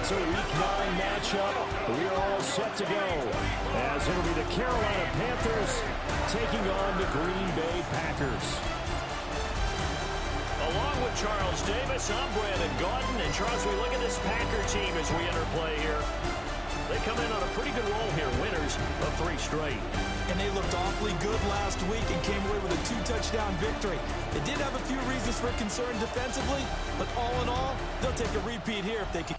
It's a Week 9 matchup. We are all set to go as it'll be the Carolina Panthers taking on the Green Bay Packers. Along with Charles Davis, I'm Brandon Gaudin. And Charles, we look at this Packer team as we enter play here. They come in on a pretty good roll here, winners of 3 straight. And they looked awfully good last week and came away with a 2-touchdown victory. They did have a few reasons for concern defensively, but all in all, they'll take a repeat here if they can.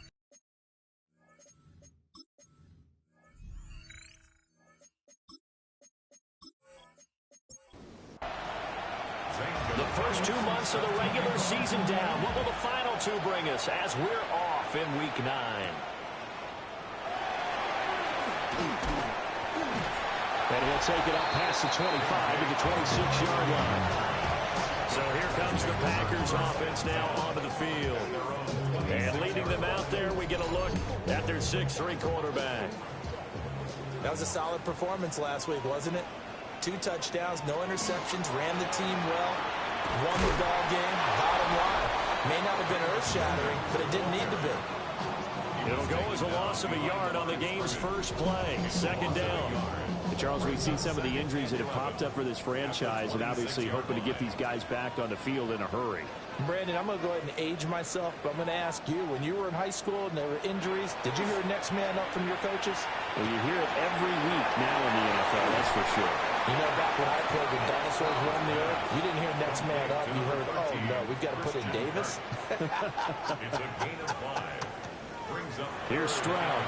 The first 2 months of the regular season down. What will the final 2 bring us as we're off in Week 9? And he'll take it up past the 25 to the 26-yard line. So here comes the Packers offense now onto the field. And leading them out there, we get a look at their 6'3" quarterback. That was a solid performance last week, wasn't it? 2 touchdowns, no interceptions, ran the team well, won the ball game. Bottom line, may not have been earth-shattering, but it didn't need to be. It'll go as a loss of a yard on the game's first play. 2nd down. Charles, we've seen some of the injuries that have popped up for this franchise, and obviously hoping to get these guys back on the field in a hurry. Brandon, I'm going to go ahead and age myself, but I'm going to ask you, when you were in high school and there were injuries, did you hear next man up from your coaches? Well, you hear it every week now in the NFL, that's for sure. You know, back when I played with dinosaurs roamed the earth, you didn't hear next man up. You heard, oh, no, we've got to put in Davis. It's a gain of 5. Here's Stroud.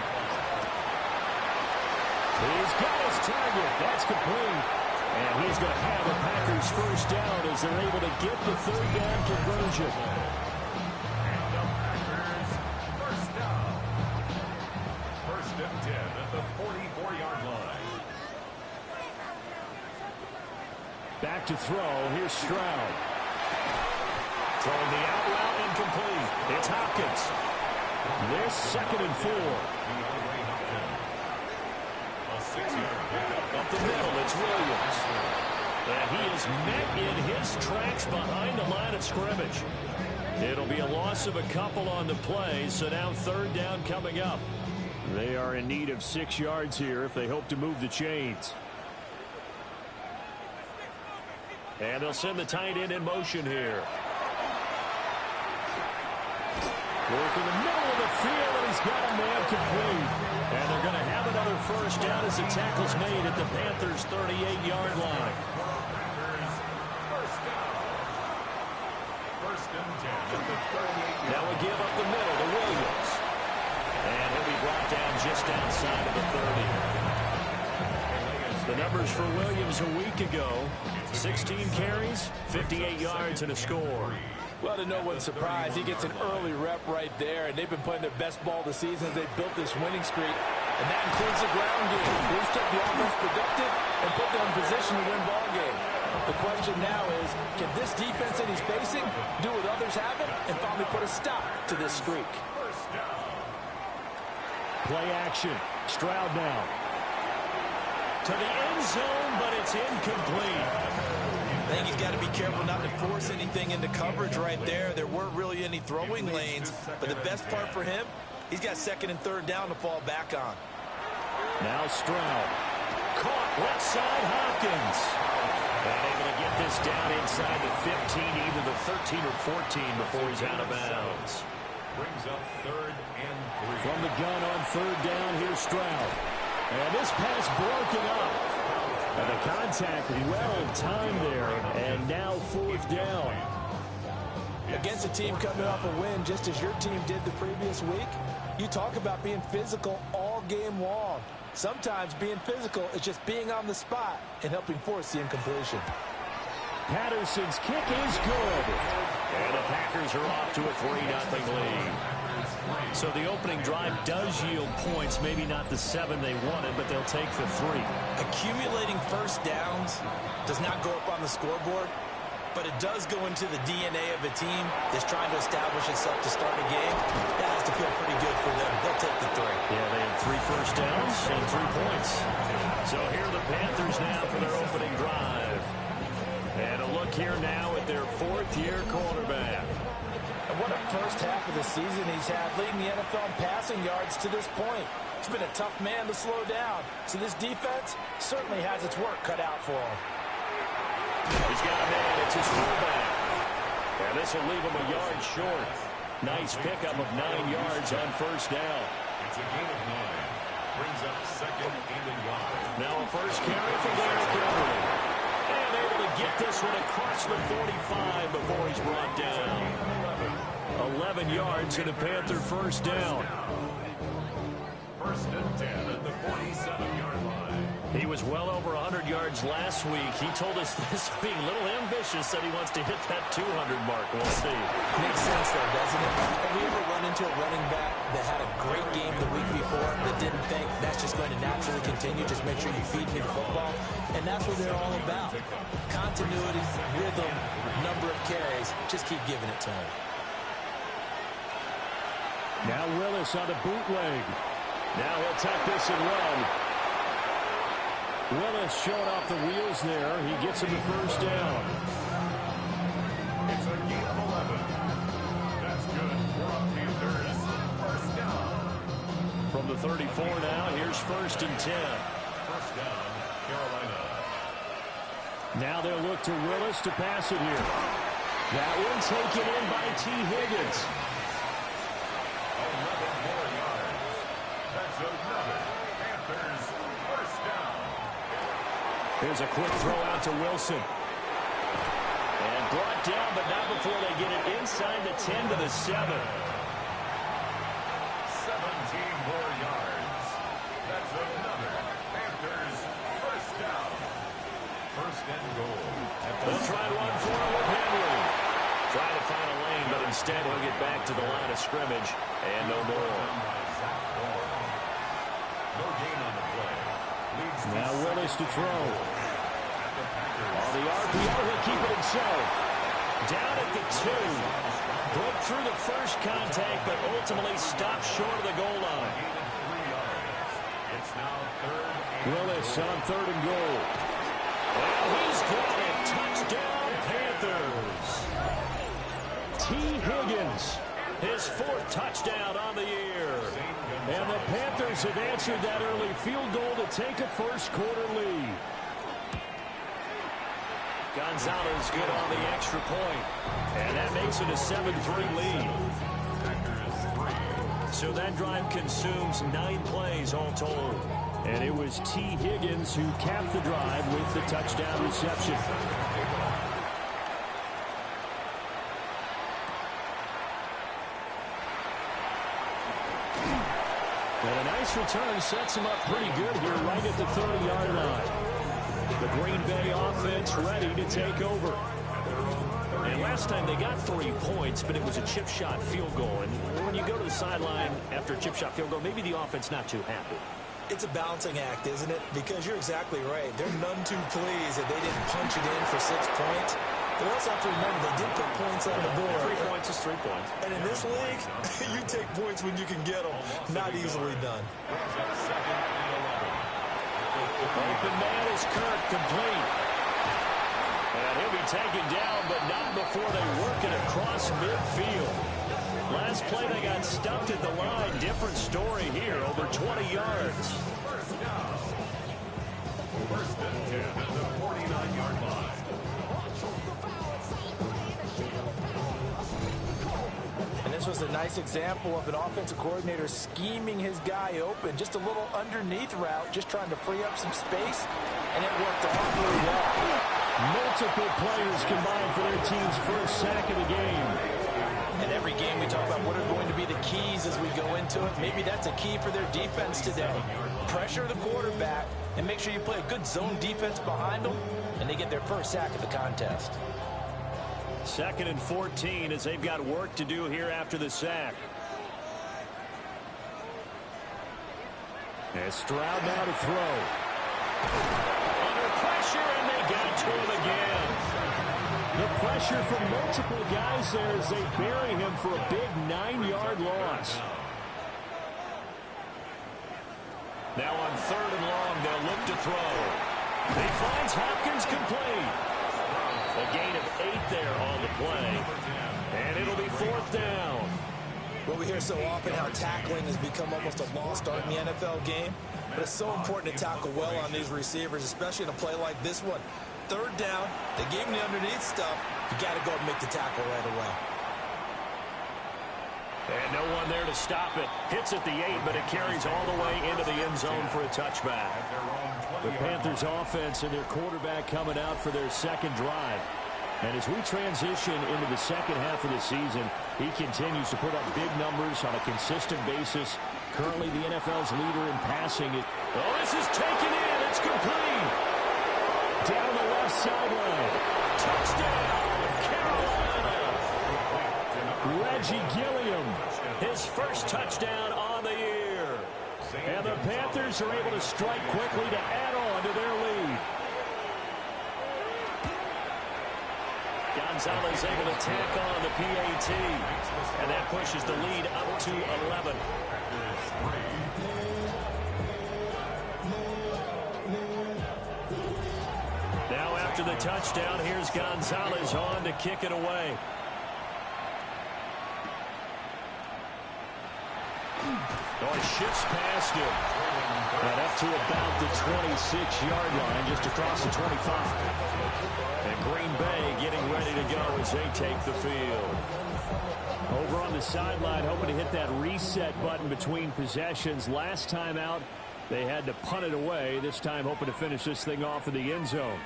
He's got his target. That's complete. And he's going to have the Packers first down as they're able to get the 3rd down conversion. And the Packers first down. 1st and 10 at the 44-yard line. Back to throw. Here's Stroud. Throwing the out route incomplete. It's Hopkins. This 2nd and 4. Up the middle, it's Williams. And he is met in his tracks behind the line of scrimmage. It'll be a loss of a couple on the play, so now 3rd down coming up. They are in need of 6 yards here if they hope to move the chains. And they'll send the tight end in motion here. Work in the middle of the field, and he's got a man complete. And they're going to have another first down as the tackle's made at the Panthers' 38-yard line. Now we give up the middle to Williams. And he'll be brought down just outside of the 30. The numbers for Williams a week ago, 16 carries, 58 yards, and a score. Well, to no one's surprise, he gets an early rep right there, and they've been playing their best ball this season as they've built this winning streak, and that includes the ground game. They've kept the offense productive and put them in position to win ball games. The question now is, can this defense that he's facing do what others haven't and finally put a stop to this streak? Play action. Stroud now. To the end zone, but it's incomplete. I think he's got to be careful not to force anything into coverage right there. There weren't really any throwing lanes, but the best part for him, he's got 2nd and 3rd down to fall back on. Now Stroud. Caught left side, Hopkins. And able to get this down inside the 15, either the 13 or 14 before he's out of bounds. Brings up 3rd and 3. From the gun on 3rd down, here's Stroud. And this pass broken up. And the contact well timed there, and now 4th down. Against a team coming off a win, just as your team did the previous week, you talk about being physical all game long. Sometimes being physical is just being on the spot and helping force the incompletion. Patterson's kick is good. And the Packers are off to a 3-0 lead. So the opening drive does yield points, maybe not the 7 they wanted, but they'll take the 3. Accumulating first downs does not go up on the scoreboard, but it does go into the DNA of a team that's trying to establish itself to start a game. That has to feel pretty good for them. They'll take the 3. Yeah, they had 3 first downs and 3 points. So here are the Panthers now for their opening drive. And a look here now at their 4th-year quarterback. And what a first half of the season he's had, leading the NFL in passing yards to this point. He's been a tough man to slow down, so this defense certainly has its work cut out for him. He's got a man. It's his fullback. And this will leave him a yard short. Nice pickup of 9 yards on first down. It's a gain of 9. Brings up second and 1. Now a first carry for Derrick Henry. And able to get this one across the 45 before he's brought down. 11 yards and a Panther first down. First and 10 at the 47-yard line. He was well over 100 yards last week. He told us this being a little ambitious, said he wants to hit that 200 mark. We'll see. Makes sense, though, doesn't it? Have we ever run into a running back that had a great game the week before that didn't think that's just going to naturally continue? Just make sure you feed me the football. And that's what they're all about. Continuity, rhythm, number of carries. Just keep giving it to him. Now Willis on the bootleg. Now he'll tuck this and run. Willis showing off the wheels there. He gets him the first down. It's a gain of 11. That's good for a Panthers first down. From the 34 now, here's first and 10. First down, Carolina. Now they'll look to Willis to pass it here. That one taken in by T. Higgins. 11 more yards. That's another Panthers first down. Here's a quick throw out to Wilson. And brought down, but not before they get it inside the 10 to the 7. 17 more yards. That's another Panthers first down. First and goal. They'll try to run for it with Henry. Trying to find a lane, but instead he'll get back to the line of scrimmage. And no more. No gain on the play. Now Willis to throw. On the RPO, he'll keep it himself. Down at the 2. Broke through the first contact, but ultimately stopped short of the goal line. It's now third and Willis on 3rd and goal. Well, he's got it. Touchdown, Panthers. T. Higgins, his 4th touchdown on the year. And the Panthers have answered that early field goal to take a first quarter lead. Gonzalez good on the extra point. And that makes it a 7-3 lead. So that drive consumes 9 plays all told. And it was T. Higgins who capped the drive with the touchdown reception. And a nice return sets him up pretty good here right at the 30-yard line. The Green Bay offense ready to take over. And last time they got 3 points, but it was a chip shot field goal. And when you go to the sideline after a chip shot field goal, maybe the offense not too happy. It's a balancing act, isn't it? Because you're exactly right. They're none too pleased that they didn't punch it in for 6 points. But also have to remember they did put points on the board. 3 points is 3 points. And in this league, you take points when you can get them. Not easily done. Open man is Kirk, complete. And he'll be taken down, but not before they work it across midfield. Last play they got stuffed at the line. Different story here, over 20 yards. first down. First and 10 at the 49-yard line. And this was a nice example of an offensive coordinator scheming his guy open. Just a little underneath route, just trying to free up some space, and it worked awfully well. Multiple players combined for their team's first sack of the game. And every game we talk about what are going to be the keys as we go into it. Maybe that's a key for their defense today. Pressure the quarterback and make sure you play a good zone defense behind them, and they get their first sack of the contest. 2nd and 14 as they've got work to do here after the sack. And Stroud now to throw. Under pressure, and they got to him again. The pressure from multiple guys there as they bury him for a big 9-yard loss. Now on 3rd and long, they'll look to throw. He finds Hopkins complete. A gain of 8 there on the play. And it'll be 4th down. Well, we hear so often how tackling has become almost a lost art in the NFL game, but it's so important to tackle well on these receivers, especially in a play like this one. 3rd down, they gave him the underneath stuff. You got to go and make the tackle right away. And no one there to stop it. Hits at the 8, but it carries all the way into the end zone for a touchback. The Panthers offense and their quarterback coming out for their 2nd drive. And as we transition into the 2nd half of the season, he continues to put up big numbers on a consistent basis. Currently the NFL's leader in passing. Oh, this is taken in. It's complete. Down the left sideline. Touchdown, Carolina. Reggie Gilliam. His first touchdown on the year. And the Panthers are able to strike quickly to add on to their lead. Gonzalez able to tack on the PAT. And that pushes the lead up to 11. Now after the touchdown, here's Gonzalez on to kick it away. Oh, he shifts past him. And up to about the 26-yard line, just across the 25. And Green Bay getting ready to go as they take the field. Over on the sideline, hoping to hit that reset button between possessions. Last time out, they had to punt it away. This time hoping to finish this thing off in the end zone.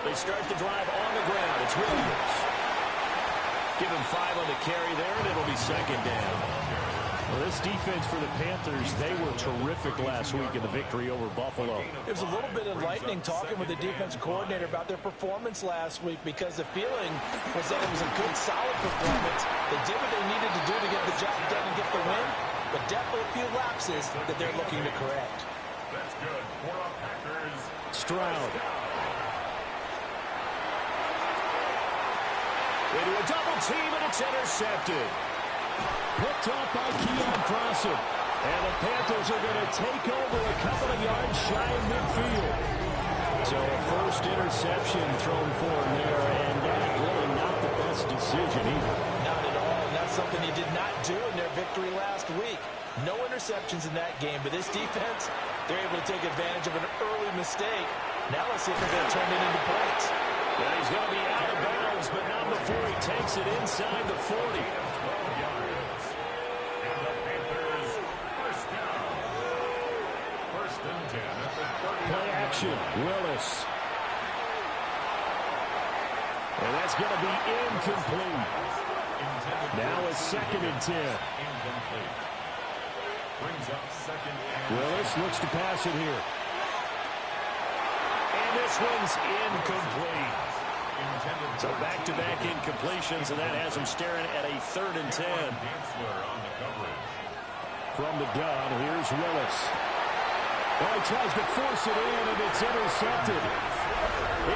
They start the drive on the ground. It's Williams. Give him 5 on the carry there, and it'll be 2nd down. Well, this defense for the Panthers, they were terrific last week in the victory over Buffalo. It was a little bit enlightening talking with the defense coordinator about their performance last week, because the feeling was that it was a good, solid performance. They did what they needed to do to get the job done and get the win, but definitely a few lapses that they're looking to correct. That's good for our Packers. Stroud. Into a double team, and it's intercepted. Picked off by Keon Crossen. And the Panthers are going to take over a couple of yards shy of midfield. So a first interception thrown for him there, and that really not the best decision either. Not at all, and that's something he did not do in their victory last week. No interceptions in that game, but this defense, they're able to take advantage of an early mistake. Now let's see if they're going to turn it into points. Yeah, he's going to be out of bounds, but not before he takes it inside the 40. Play action, Willis. And that's going to be incomplete. Now it's 2nd and 10. Willis looks to pass it here. And this one's incomplete. So back-to-back incompletions, and that has him staring at a 3rd and 10. From the gun, here's Willis. Well, he tries to force it in, and it's intercepted.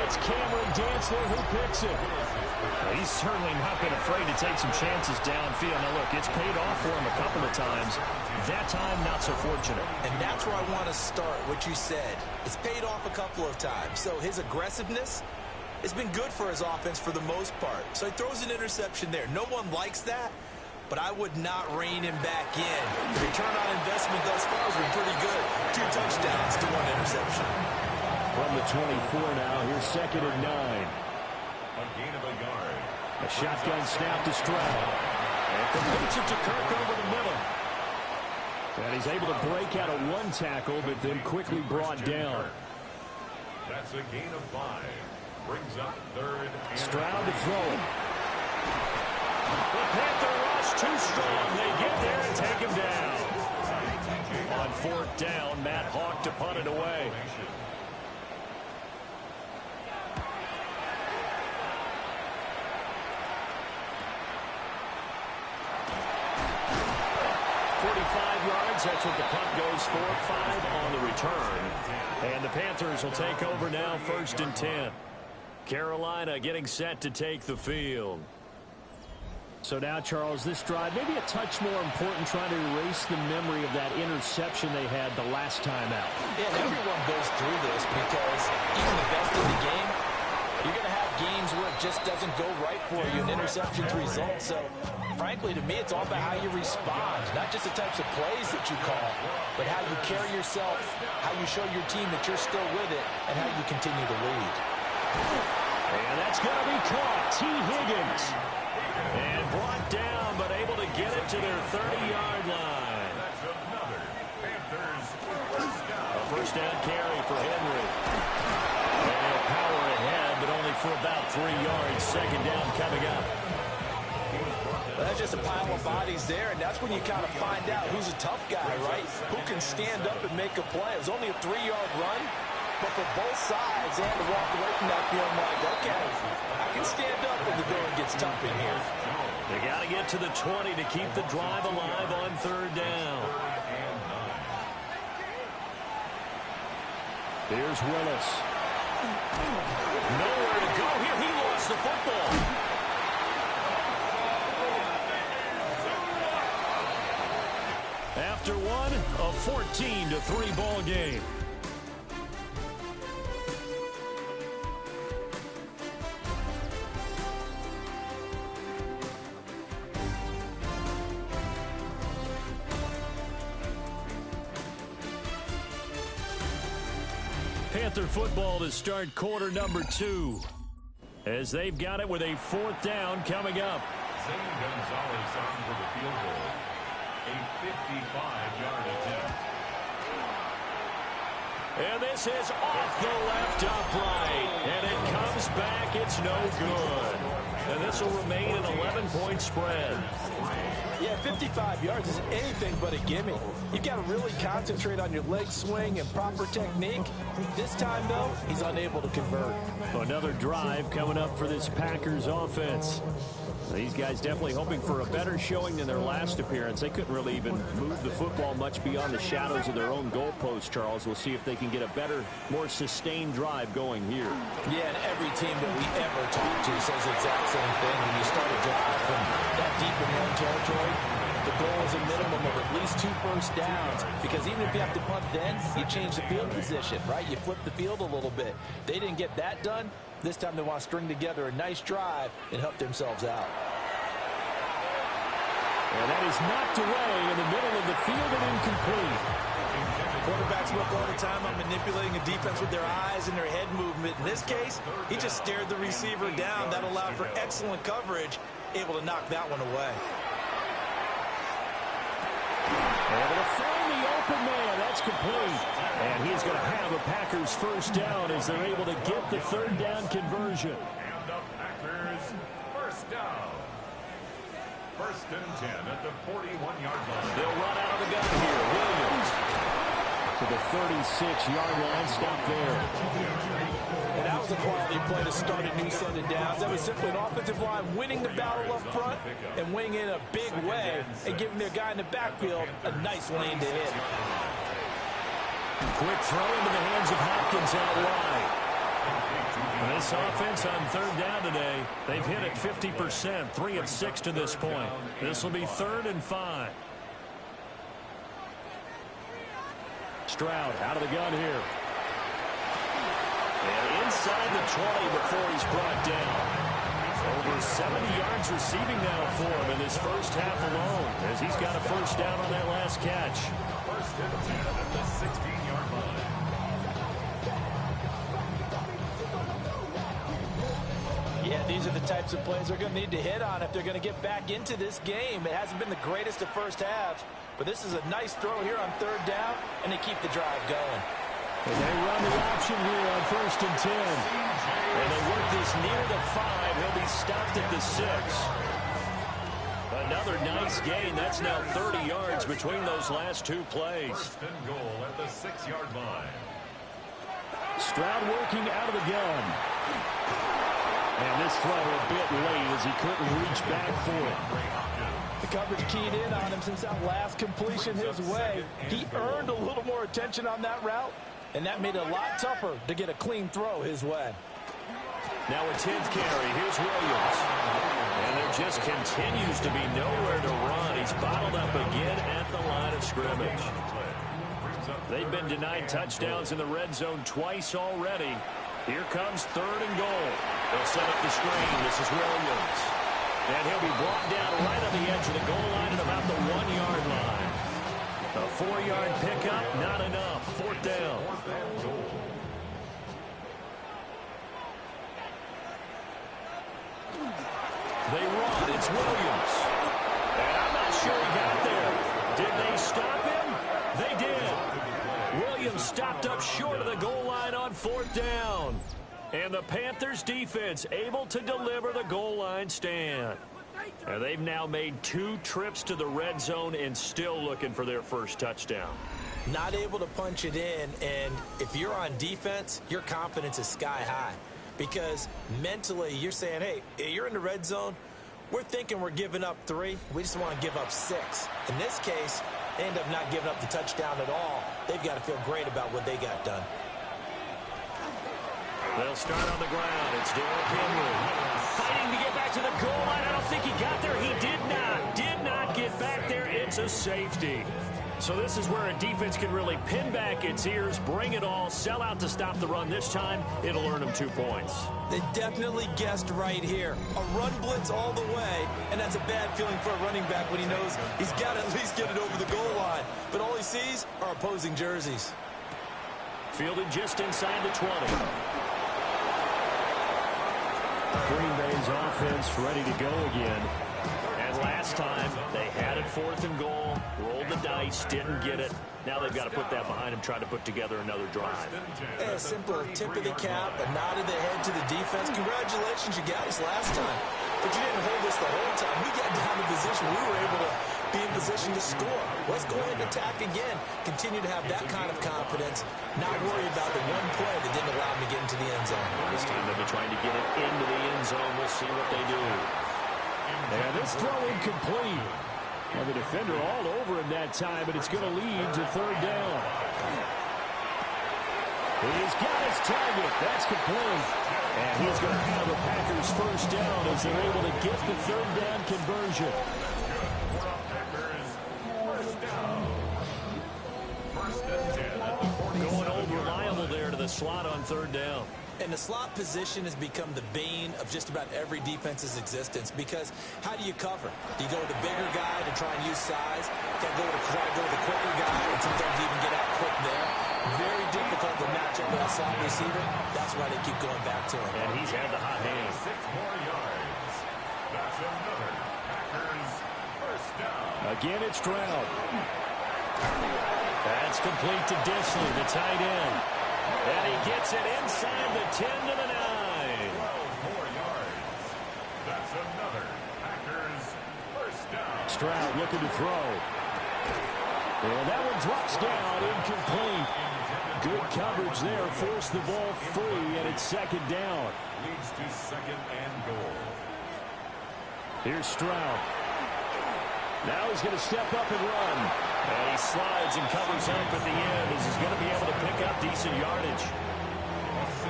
It's Cameron Dantzler who picks it. Well, he's certainly not been afraid to take some chances downfield. Now, look, it's paid off for him a couple of times. That time, not so fortunate. And that's where I want to start, what you said. It's paid off a couple of times. So his aggressiveness has been good for his offense for the most part. So he throws an interception there. No one likes that, but I would not rein him back in. Return on investment thus far has been pretty good. 2 touchdowns to 1 interception. From the 24 now, here's 2nd and 9. A gain of a yard. A shotgun snap to Stroud. And completes it to Kirk over the middle. And he's able to break out of 1 tackle, but then quickly brought down. That's a gain of 5. Brings up 3rd and Stroud to throw it. The Panther rush too strong. They get there and take him down. On 4th down, Matt Hawk to punt it away. 45 yards. That's what the punt goes for. 5 on the return. And the Panthers will take over now, 1st and 10. Carolina getting set to take the field. So now, Charles, this drive maybe a touch more important, trying to erase the memory of that interception they had the last time out. Yeah, everyone goes through this because even the best in the game, you're going to have games where it just doesn't go right for you and interceptions result. So, frankly, to me, it's all about how you respond, not just the types of plays that you call, but how you carry yourself, how you show your team that you're still with it, and how you continue to lead. And that's going to be caught. T. Higgins. And brought down, but able to get it to their 30-yard line. A first down carry for Henry. And he'll power ahead, but only for about 3 yards. Second down coming up. Well, that's just a pile of bodies there, and that's when you kind of find out who's a tough guy, right? Who can stand up and make a play. It was only a 3-yard run, but for both sides, they had to walk away from that feeling like, okay, I can stand up when the going gets tough in here. They got to get to the 20 to keep the drive alive on third down. Here's Willis. Nowhere to go here. He lost the football. After one, a 14-3 ball game. Panther football to start quarter number 2. As they've got it with a fourth down coming up. Zane Gonzalez on for the field goal. A 55-yard attempt. And this is off the left upright. And it comes back. It's no good. And this will remain an 11-point spread. Yeah, 55 yards is anything but a gimme. You've got to really concentrate on your leg swing and proper technique. This time, though, he's unable to convert. Another drive coming up for this Packers offense. These guys definitely hoping for a better showing than their last appearance. They couldn't really even move the football much beyond the shadows of their own goalpost, Charles. We'll see if they can get a better, more sustained drive going here. Yeah, and every team that we ever talk to says the exact same thing. When you start a drive from that deep in your own territory, the goal is a minimum of at least 2 first downs, because even if you have to punt then, you change the field position, right? You flip the field a little bit. They didn't get that done. This time they want to string together a nice drive and help themselves out. And that is knocked away in the middle of the field and incomplete. Quarterbacks work all the time on manipulating a defense with their eyes and their head movement. In this case, he just stared the receiver down. That allowed for excellent coverage, able to knock that one away. Able to find the open man. That's complete. And he's going to have a Packers first down as they're able to get the third down conversion. And the Packers first down. First and 10 at the 41-yard line. They'll run out of the gun here. Williams to the 36-yard line. Stop there. And that was a quality play to start a new set of downs. That was simply an offensive line winning the battle up front and winning in a big way and giving their guy in the backfield a nice lane to hit. Quick throw into the hands of Hopkins out wide. This offense on third down today, they've hit it 50%, 3 of 6 to this point. This will be 3rd and 5. Stroud out of the gun here. And inside the 20 before he's brought down. Over 70 yards receiving now for him in this first half alone, as he's got a first down on that last catch. First and 10 at the 16-yard line. Yeah, these are the types of plays they're going to need to hit on if they're going to get back into this game. It hasn't been the greatest of first halves, but this is a nice throw here on third down, and they keep the drive going. And they run the option here on first and 10. And they work this near the 5. He'll be stopped at the 6. Another nice gain. That's now 30 yards between those last 2 plays. First and goal at the 6-yard line. Stroud working out of the gun. And this throw a bit late as he couldn't reach back for it. The coverage keyed in on him since that last completion his way. He earned a little more attention on that route, and that made it a lot tougher to get a clean throw his way. Now a 10th carry. Here's Williams. And there just continues to be nowhere to run. He's bottled up again at the line of scrimmage. They've been denied touchdowns in the red zone twice already. Here comes 3rd and goal. They'll set up the screen. This is Williams. And he'll be brought down right on the edge of the goal line at about the 1-yard line. A 4-yard pickup, not enough. 4th down. They run. It's Williams. And I'm not sure he got there. Did they stop him? They did. Williams stopped up short of the goal line on 4th down. And the Panthers defense able to deliver the goal line stand. And they've now made 2 trips to the red zone and still looking for their first touchdown. Not able to punch it in, and if you're on defense, your confidence is sky high. Because mentally, you're saying, hey, you're in the red zone. We're thinking we're giving up 3. We just want to give up 6. In this case, they end up not giving up the touchdown at all. They've got to feel great about what they got done. They'll start on the ground. It's Derrick Henry. Fighting to get back to the goal line. I don't think he got there. He did not get back there. It's a safety. So this is where a defense can really pin back its ears, bring it all, sell out to stop the run. This time, it'll earn them 2 points. They definitely guessed right here. A run blitz all the way, and that's a bad feeling for a running back when he knows he's got to at least get it over the goal line. But all he sees are opposing jerseys. Fielded just inside the 20. Green Bay's offense ready to go again. And last time, they had it 4th and goal, rolled the dice, didn't get it. Now they've got to put that behind them, try to put together another drive. A simple tip of the cap, a nod of the head to the defense. Congratulations, you got us last time. But you didn't hold us the whole time. We got down to position. We were able to be in position to score. Let's go ahead and attack again. Continue to have that kind of confidence. Not worry about the one play that didn't allow them to get into the end zone. This time they'll be trying to get it into the end zone. We'll see what they do. And this throw incomplete. And the defender all over him that time, but it's going to lead to 3rd down. He's got his target. That's complete. And he's going to have the Packers first down as they're able to get the 3rd down conversion. Going old reliable there to the slot on 3rd down. And the slot position has become the bane of just about every defense's existence, because how do you cover? Do you go with the bigger guy to try and use size? Try to go with the quicker guy and sometimes even get out quick there. Very difficult to match up with a slot receiver. That's why they keep going back to him. And he's had the hot hand. 6 more yards. That's another Packers first down. Again, it's Stroud. That's complete to Disley, the tight end. And he gets it inside the 10 to the 9. 12 more yards. That's another Packers first down. Stroud looking to throw. And that one drops down, incomplete. Good coverage there, forced the ball free, and it's 2nd down. Leads to 2nd and goal. Here's Stroud. Now he's going to step up and run. And he slides and covers up at the end as he's going to be able to pick up decent yardage.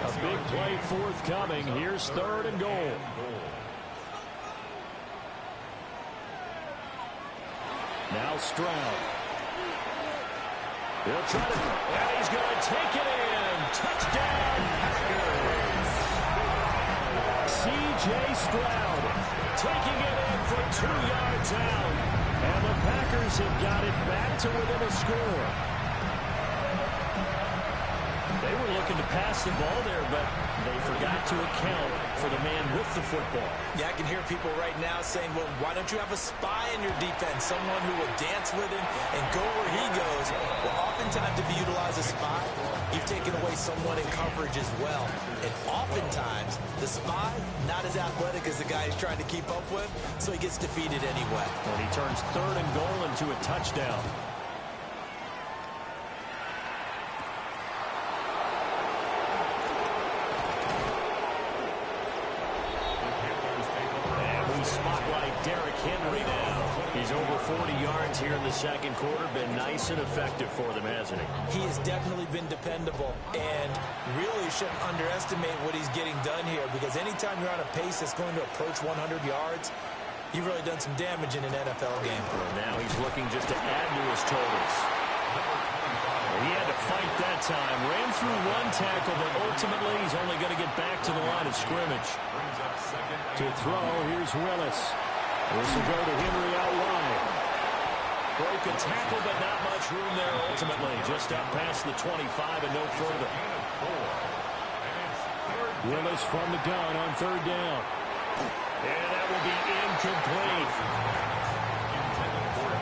A big play forthcoming. Here's 3rd and goal. Now Stroud. He'll try to, and he's going to take it in. Touchdown, Packers. C.J. Stroud taking it in from 2 yards out. And the Packers have got it back to within a score. They were looking to pass the ball there, but they forgot to account for the man with the football. Yeah, I can hear people right now saying, well, why don't you have a spy in your defense, someone who will dance with him and go where he goes? Well, oftentimes if you utilize a spy, you've taken away someone in coverage as well. And oftentimes, the spy, not as athletic as the guy he's trying to keep up with, so he gets defeated anyway. And he turns 3rd and goal into a touchdown. Derrick Henry now. He's over 40 yards here in the 2nd quarter. Been nice and effective for them, hasn't he? He has definitely been dependable, and really shouldn't underestimate what he's getting done here, because anytime you're on a pace that's going to approach 100 yards, you've really done some damage in an NFL game. Well, now he's looking just to add to his totals. He had to fight that time. Ran through one tackle, but ultimately he's only going to get back to the line of scrimmage. To throw, here's Willis. This will go to Henry out wide. Broke a tackle, but not much room there ultimately. Just up past the 25 and no further. Willis from the gun on third down. And that will be incomplete.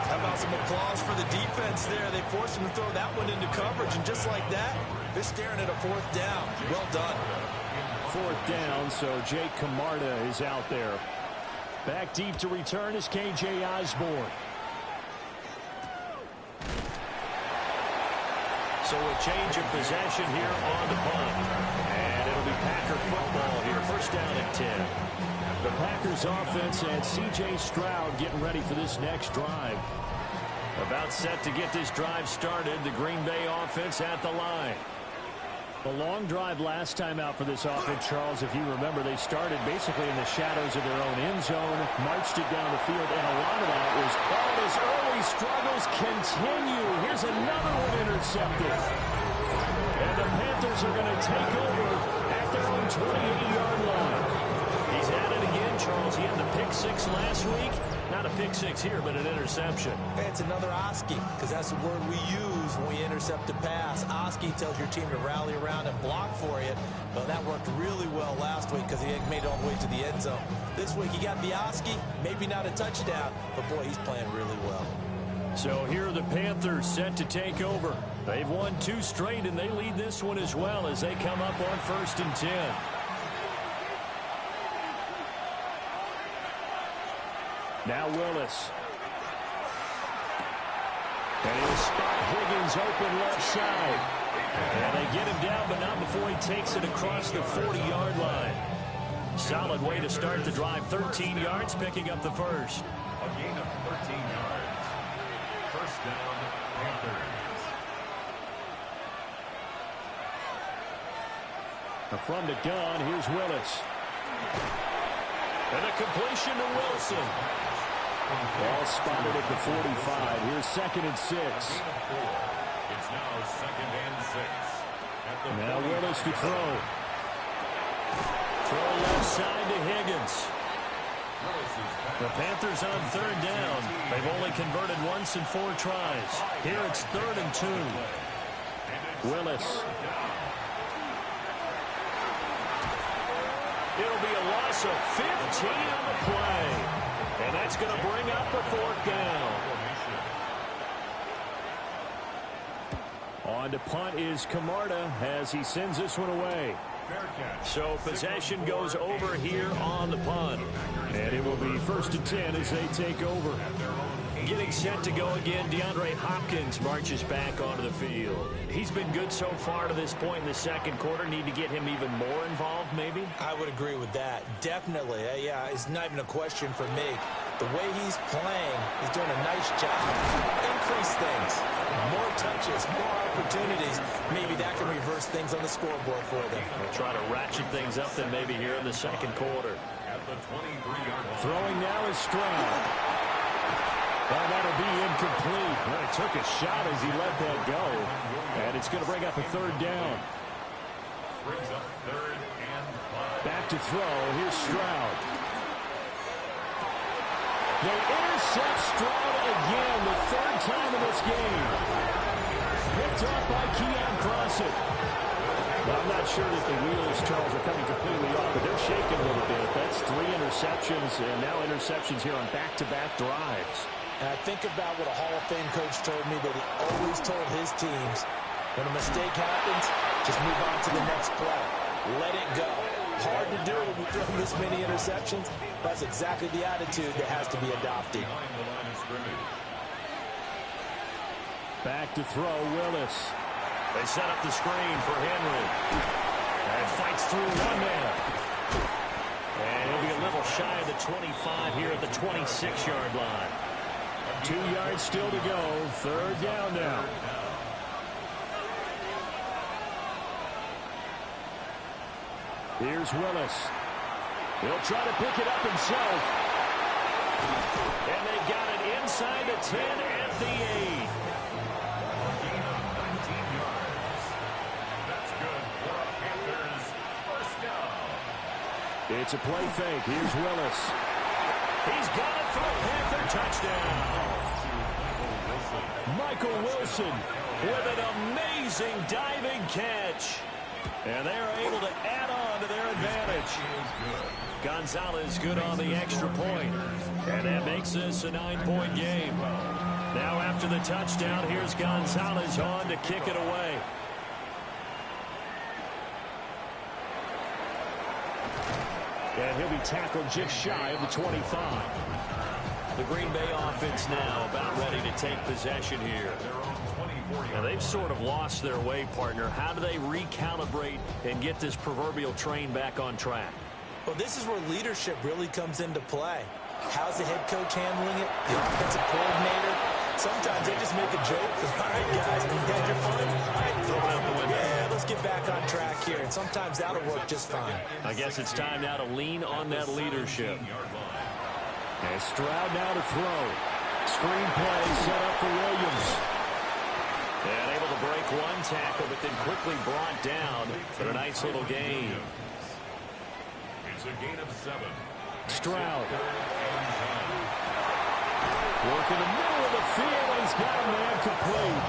How about some applause for the defense there? They forced him to throw that one into coverage, and just like that, they're staring at a fourth down. Well done. Fourth down, so Jake Camarda is out there. Back deep to return is K.J. Osborne. So a change of possession here on the punt. And it'll be Packer football here. First down at 10. The Packers offense and C.J. Stroud getting ready for this next drive. About set to get this drive started. The Green Bay offense at the line. The long drive last time out for this offense, Charles, if you remember, they started basically in the shadows of their own end zone, marched it down the field, and a lot of that was all his early struggles continue. Here's another one intercepted. And the Panthers are going to take over at their own 28-yard line. He's at it again, Charles. He had the pick six last week. Not a pick six here, but an interception. Hey, it's another Oski, because that's the word we use when we intercept a pass. Oski tells your team to rally around and block for you. Well, that worked really well last week because he made it all the way to the end zone. This week he got the Oski, maybe not a touchdown, but boy, he's playing really well. So here are the Panthers set to take over. They've won 2 straight, and they lead this one as well as they come up on 1st and 10. Now Willis. And he'll spot Higgins open left side. And they get him down, but not before he takes it across the 40-yard line. Solid way to start the drive. 13 yards, picking up the first. A gain of 13 yards. First down, Panthers. From the gun, here's Willis. And a completion to Wilson. Ball spotted at the 45. Here's 2nd and 6. It's now 2nd and 6. Now Willis to throw. Throw left side to Higgins. The Panthers on 3rd down. They've only converted once in 4 tries. Here it's 3rd and 2. Willis. It'll be a loss of 15 on the play. And that's going to bring up a 4th down. On to punt is Camarda as he sends this one away. So possession goes over here on the punt. And it will be 1st and 10 as they take over. Getting set to go again, DeAndre Hopkins marches back onto the field. He's been good so far to this point in the second quarter. Need to get him even more involved, maybe? I would agree with that. Definitely. Yeah, it's not even a question for me. The way he's playing, he's doing a nice job. Increase things. More touches, more opportunities. Maybe that can reverse things on the scoreboard for them. They'll try to ratchet things up then maybe here in the second quarter. At the 23-yard line. Throwing now is Stroud. Well, that'll be incomplete. Well, he took a shot as he let that go. And it's going to bring up a 3rd down. Brings up 3rd and 5. Back to throw. Here's Stroud. They intercept Stroud again, the 3rd time in this game. Picked off by Keon Crossett. Well, I'm not sure that the wheels, Charles, are coming completely off, but they're shaking a little bit. That's 3 interceptions, and now interceptions here on back-to-back drives. And I think about what a Hall of Fame coach told me that he always told his teams, when a mistake happens, just move on to the next play. Let it go. Hard to do when you throw this many interceptions. That's exactly the attitude that has to be adopted. Back to throw, Willis. They set up the screen for Henry. And fights through one man. And he'll be a little shy of the 25 here at the 26-yard line. 2 yards still to go. 3rd down now. Here's Willis. He'll try to pick it up himself. And they got it inside the 10 at the 8. It's a play fake. Here's Willis. He's got it for a Panther touchdown. Michael Wilson With an amazing diving catch. And they're able to add on to their advantage. Gonzalez good on the extra point. And that makes this a 9-point game. Now after the touchdown, here's Gonzalez on to kick it away. And he'll be tackled just shy of the 25. The Green Bay offense now about ready to take possession here. Now they've sort of lost their way, partner. How do they recalibrate and get this proverbial train back on track? Well, this is where leadership really comes into play. How's the head coach handling it? The offensive coordinator? Sometimes they just make a joke. All right, guys, you had your fun? All right, throw it out the window. Yeah, let's get back on track here. And sometimes that'll work just fine. I guess it's time now to lean on that leadership. And Stroud now to throw. Screen play set up for Williams. And able to break one tackle, but then quickly brought down for a nice little gain. It's a gain of 7. Stroud. Work in the middle of the field, and he's got a man complete.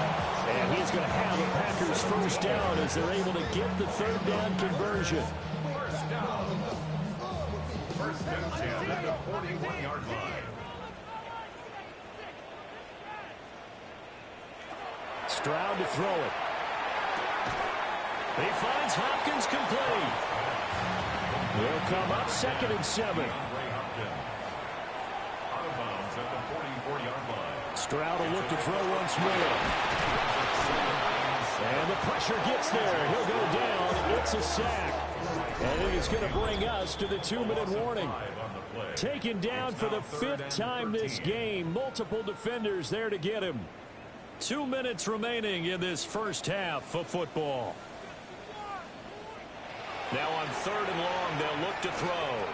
And he's going to have the Packers first down as they're able to get the third down conversion. First down. First and 10 at the 41-yard line. Stroud to throw it. He finds Hopkins complete. They'll come up 2nd and 7. Ray Hopkins. Out of bounds at the 44-yard line. Stroud will look to throw once more. And the pressure gets there. He'll go down. It's a sack. And it is going to bring us to the 2-minute warning. Taken down for the 5th time this game. Multiple defenders there to get him. 2 minutes remaining in this first half of football. Now on 3rd and long, they'll look to throw.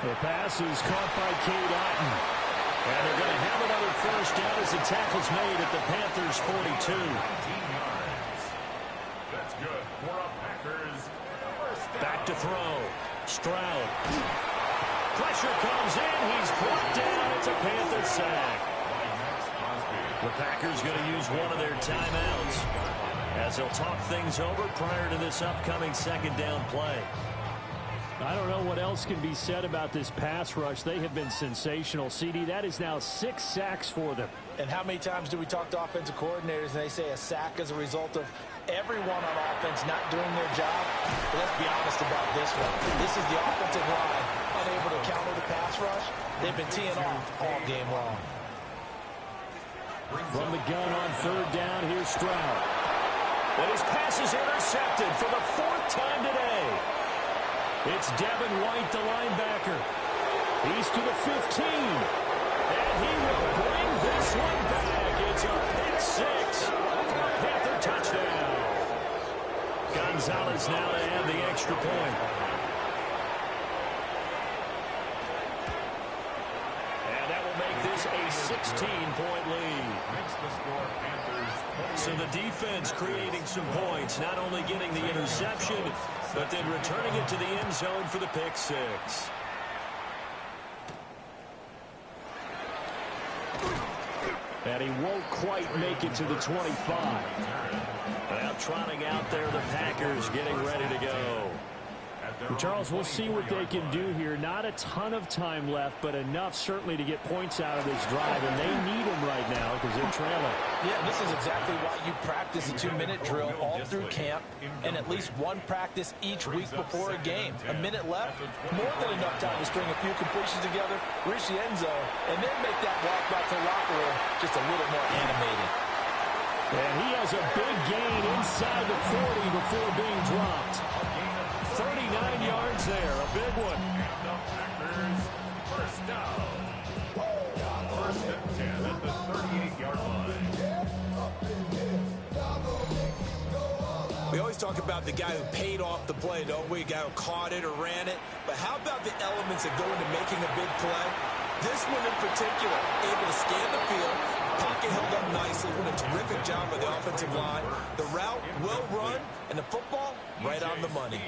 The pass is caught by Cade Otton. And they're going to have another first down as the tackle's made at the Panthers' 42. 19 yards. That's good for a Packers first down. Back to throw. Stroud. Pressure comes in. He's brought down. It's a Panther sack. The Packers going to use one of their timeouts as they'll talk things over prior to this upcoming 2nd down play. I don't know what else can be said about this pass rush. They have been sensational. CD, that is now 6 sacks for them. And how many times do we talk to offensive coordinators and they say a sack is a result of everyone on offense not doing their job? But let's be honest about this one. This is the offensive line unable to counter the pass rush. They've been teeing off all game long. From the gun on 3rd down, here's Stroud. And his pass is intercepted for the 4th time today. It's Devin White, the linebacker. He's to the 15. And he will bring this one back. It's a pick 6 for a Panther touchdown. Gonzalez now to add the extra point. And that will make this a 16-point lead. So the defense creating some points, not only getting the interception, but then returning it to the end zone for the pick 6. And he won't quite make it to the 25. Well, trotting out there, the Packers getting ready to go. Charles, we'll see what they can do here. Not a ton of time left, but enough certainly to get points out of this drive, and they need them right now because they're trailing. Yeah, this is exactly why you practice a 2-minute drill all through camp and at least one practice each week before a game. A minute left, more than enough time to string a few completions together, reach the end zone, and then make that walk back to the locker room just a little more animated. And he has a big gain inside the 40 before being dropped. 39 yards there, a big one. First down. First and 10 at the 38-yard line. We always talk about the guy who paid off the play, don't we? The guy who caught it or ran it. But how about the elements that go into making a big play? This one in particular, able to scan the field, pocket held up nicely, doing a terrific job by the offensive line. The route, well run, and the football, right on the money.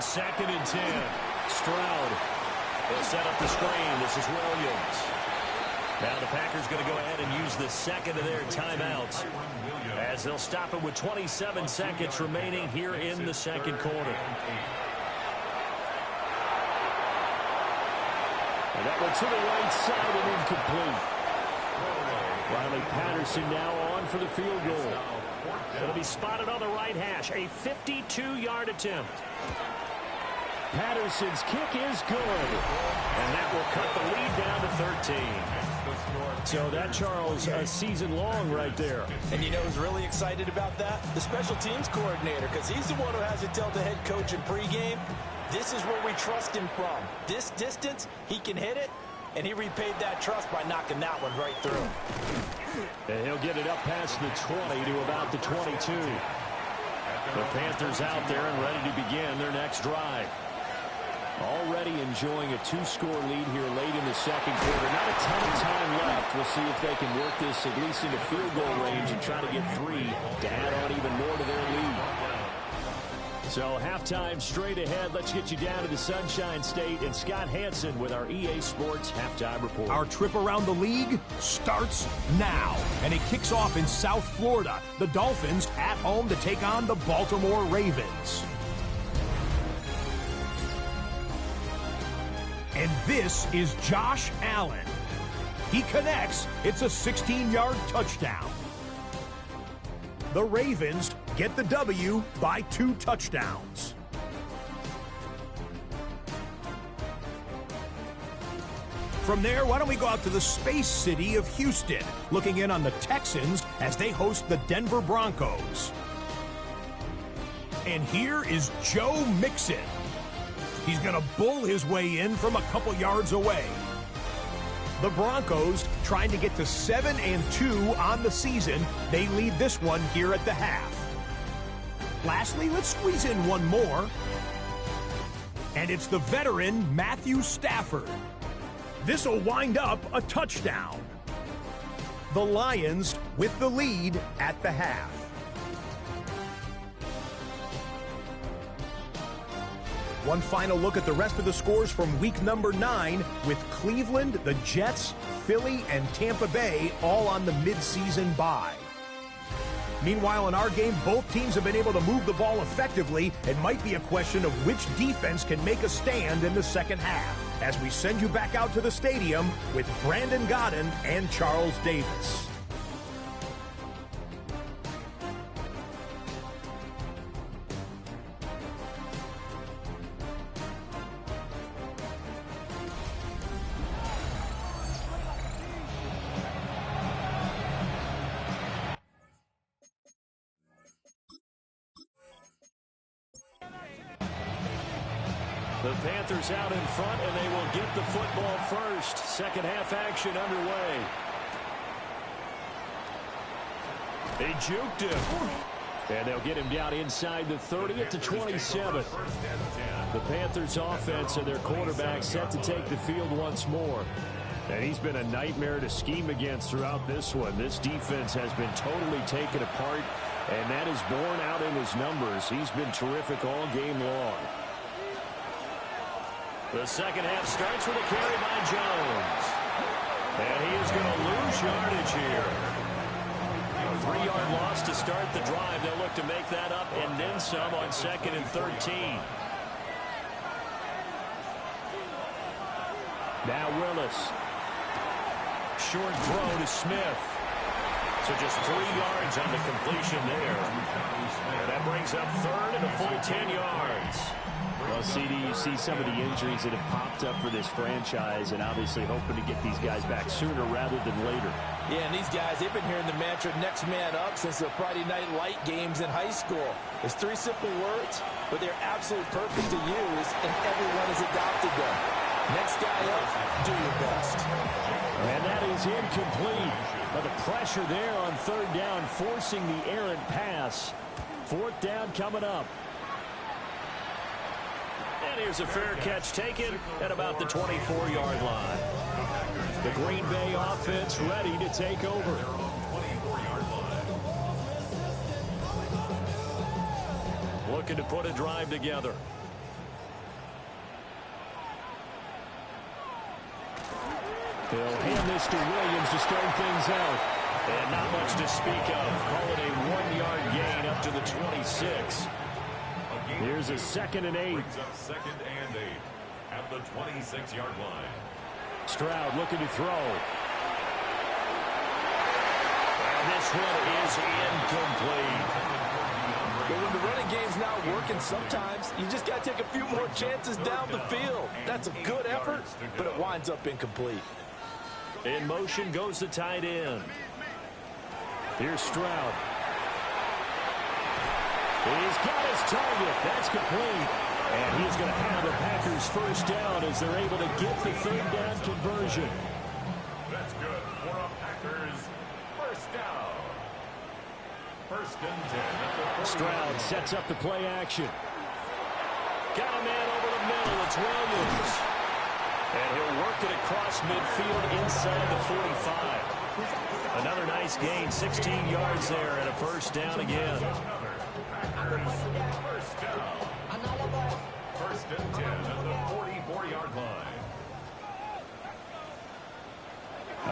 on 2nd and 10. Stroud will set up the screen. This is Williams. Now the Packers going to go ahead and use the second of their timeouts as they'll stop it with 27 seconds remaining here in the second quarter. And that went to the right side and incomplete. Riley Patterson now on for the field goal. It'll be spotted on the right hash. A 52-yard attempt. Patterson's kick is good. And that will cut the lead down to 13. So that, Charles, a season long right there. And you know who's really excited about that? The special teams coordinator, because he's the one who has to tell the head coach in pregame, this is where we trust him from. This distance, he can hit it, and he repaid that trust by knocking that one right through. And he'll get it up past the 20 to about the 22. The Panthers out there and ready to begin their next drive. Already enjoying a 2-score lead here late in the second quarter. Not a ton of time left. We'll see if they can work this at least into field goal range and try to get 3 to add on even more to their lead. So halftime straight ahead. Let's get you down to the Sunshine State and Scott Hansen with our EA Sports Halftime Report. Our trip around the league starts now, and it kicks off in South Florida. The Dolphins at home to take on the Baltimore Ravens. And this is Josh Allen. He connects. It's a 16-yard touchdown. The Ravens get the W by 2 touchdowns. From there, why don't we go out to the space city of Houston, looking in on the Texans as they host the Denver Broncos. And here is Joe Mixon. He's going to bull his way in from a couple yards away. The Broncos trying to get to 7-2 on the season. They lead this one here at the half. Lastly, let's squeeze in one more. And it's the veteran Matthew Stafford. This will wind up a touchdown. The Lions with the lead at the half. One final look at the rest of the scores from week number 9 with Cleveland, the Jets, Philly, and Tampa Bay all on the midseason bye. Meanwhile, in our game, both teams have been able to move the ball effectively. It might be a question of which defense can make a stand in the second half. As we send you back out to the stadium with Brandon Godden and Charles Davis. The Panthers out in front, and they will get the football first. Second half action underway. They juked him. And they'll get him down inside the 30 at the 27. The Panthers offense and their quarterback set to take the field once more. And he's been a nightmare to scheme against throughout this one. This defense has been totally taken apart, and that is borne out in his numbers. He's been terrific all game long. The second half starts with a carry by Jones. And he is going to lose yardage here. A 3-yard loss to start the drive. They'll look to make that up and then some on 2nd and 13. Now Willis. Short throw to Smith. So just 3 yards on the completion there. And that brings up 3rd and a full 10 yards. Well, CD, you see some of the injuries that have popped up for this franchise and obviously hoping to get these guys back sooner rather than later. Yeah, and these guys, they've been hearing the mantra next man up since the Friday night light games in high school. It's 3 simple words, but they're absolutely perfect to use, and everyone has adopted them. Next guy up, do your best. And that is incomplete. But the pressure there on 3rd down, forcing the errant pass. 4th down coming up. And here's a fair catch taken at about the 24-yard line. The Green Bay offense ready to take over. Looking to put a drive together. They'll hand this to Williams to start things out. And not much to speak of. Call it a 1-yard gain up to the 26. Here's a 2nd and 8. Brings up 2nd and 8 at the 26-yard line. Stroud looking to throw. And this one is incomplete. But when the running game's not working, sometimes you just got to take a few more chances down the field. That's a good effort, but it winds up incomplete. In motion goes the tight end. Here's Stroud. He's got his target. That's complete. And he's going to have the Packers first down as they're able to get the 3rd down conversion. That's good for a Packers first down. 1st and 10 at the 40. Stroud sets up the play action. Got a man over the middle. It's Williams. And he'll work it across midfield inside the 45. Another nice gain, 16 yards there, and a first down again. First down. 1st and 10 at the 44-yard line.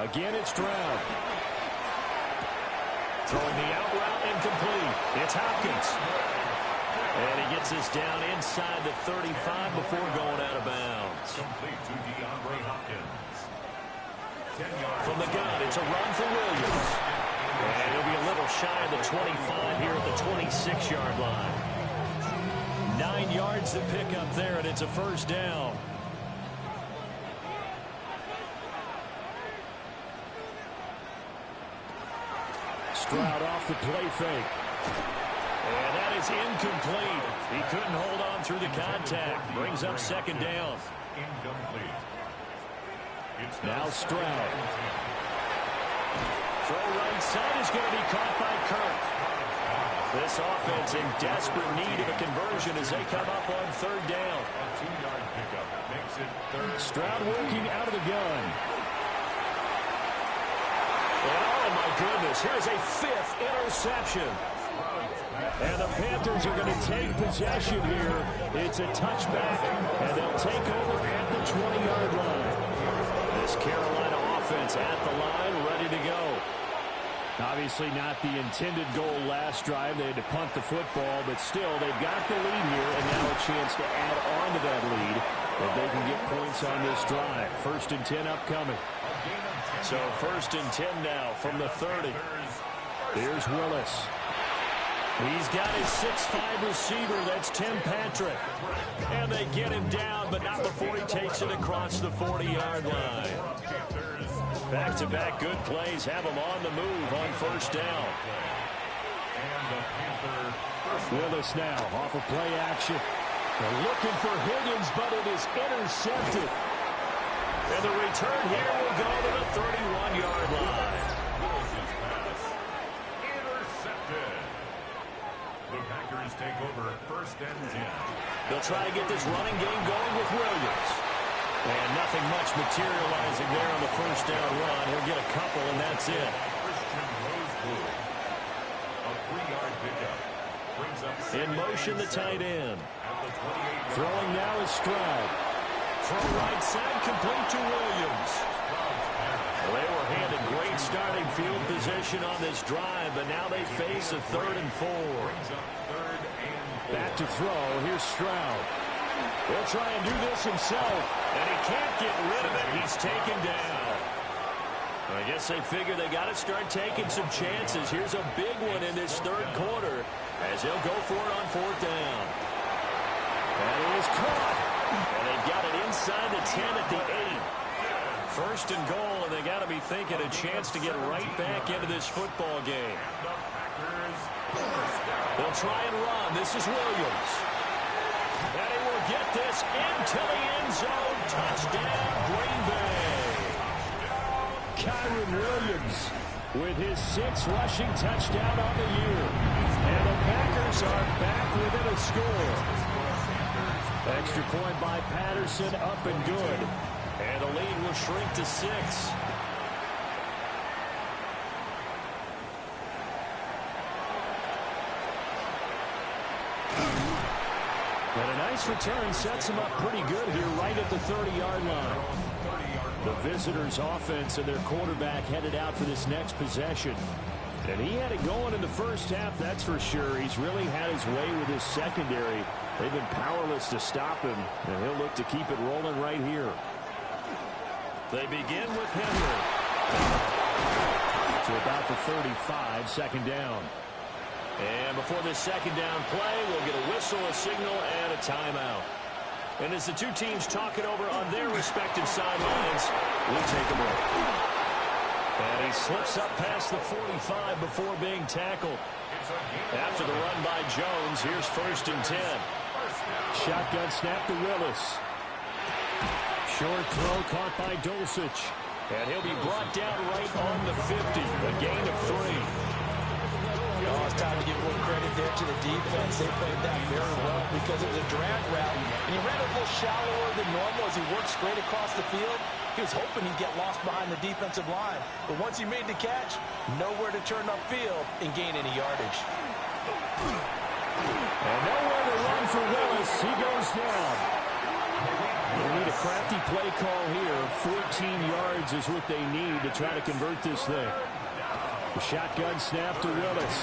Again, it's Stroud. Throwing the out route incomplete. It's Hopkins. And he gets this down inside the 35 before going out of bounds. Complete to DeAndre Hopkins. 10 yards. From the gun, it's a run for Williams. And he'll be a little shy of the 25 here at the 26-yard line. 9 yards to pick up there, and it's a first down. Stroud off the play fake. And that is incomplete. He couldn't hold on through the contact. Brings up 2nd down. Incomplete. It's Now Stroud. Throw right side is going to be caught by Kirk. This offense in desperate need of a conversion as they come up on 3rd down. a 2-yard pickup. Makes it 3rd. Stroud working out of the gun. And oh my goodness, here's a 5th interception. And the Panthers are going to take possession here. It's a touchback, and they'll take over at the 20-yard line. This Carolina offense at the line, ready to go. Obviously not the intended goal last drive. They had to punt the football, but still, they've got the lead here, and now a chance to add on to that lead if they can get points on this drive. 1st and 10 upcoming. So 1st and 10 now from the 30. Here's Willis. He's got his 6'5" receiver. That's Tim Patrick. And they get him down, but not before he takes it across the 40-yard line. Back-to-back good plays have him on the move on 1st down. Willis now off of play action. They're looking for Higgins, but it is intercepted. And the return here will go to the 31-yard line. Willis's pass intercepted. The Packers take over 1st and 10. They'll try to get this running game going with Williams. And nothing much materializing there on the 1st down run. He'll get a couple, and that's it. Christian Rosewood. A 3-yard pickup. Brings up In motion, the tight end. at the 28. Throwing now is Stroud. From right side, complete to Williams. Well, they were handed great starting field position on this drive, but now they face a 3rd and 4. Brings up 3rd and 4. Back to throw. Here's Stroud. He'll try and do this himself. And he can't get rid of it. He's taken down. I guess they figure they got to start taking some chances. Here's a big one in this 3rd quarter as he'll go for it on 4th down. And it is caught. And they've got it inside the 10 at the 8. 1st and goal, and they got to be thinking a chance to get right back into this football game. They'll try and run. This is Williams. And he will get this into the end zone. Touchdown, Green Bay. Kyron Williams with his 6th rushing touchdown on the year. And the Packers are back within a score. Extra point by Patterson, up and good. And the lead will shrink to 6. And a nice return sets him up pretty good here right at the 30-yard line. The visitors' offense and their quarterback headed out for this next possession. And he had it going in the first half, that's for sure. He's really had his way with his secondary. They've been powerless to stop him, and he'll look to keep it rolling right here. They begin with Henry. To about the 35, second down. And before this second down play, we'll get a whistle, a signal, and a timeout. And as the two teams talk it over on their respective sidelines, we'll take a break. And he slips up past the 45 before being tackled. After the run by Jones, here's 1st and 10. Shotgun snap to Willis. Short throw caught by Dulcich. And he'll be brought down right on the 50. A gain of 3. Oh, it's time to give more credit there to the defense. They played that very well because it was a drag route, and he ran a little shallower than normal as he worked straight across the field. He was hoping he'd get lost behind the defensive line, but once he made the catch, nowhere to turn upfield and gain any yardage. And nowhere to run for Willis. He goes down. They need a crafty play call here. 14 yards is what they need to try to convert this thing. The shotgun snap to Willis.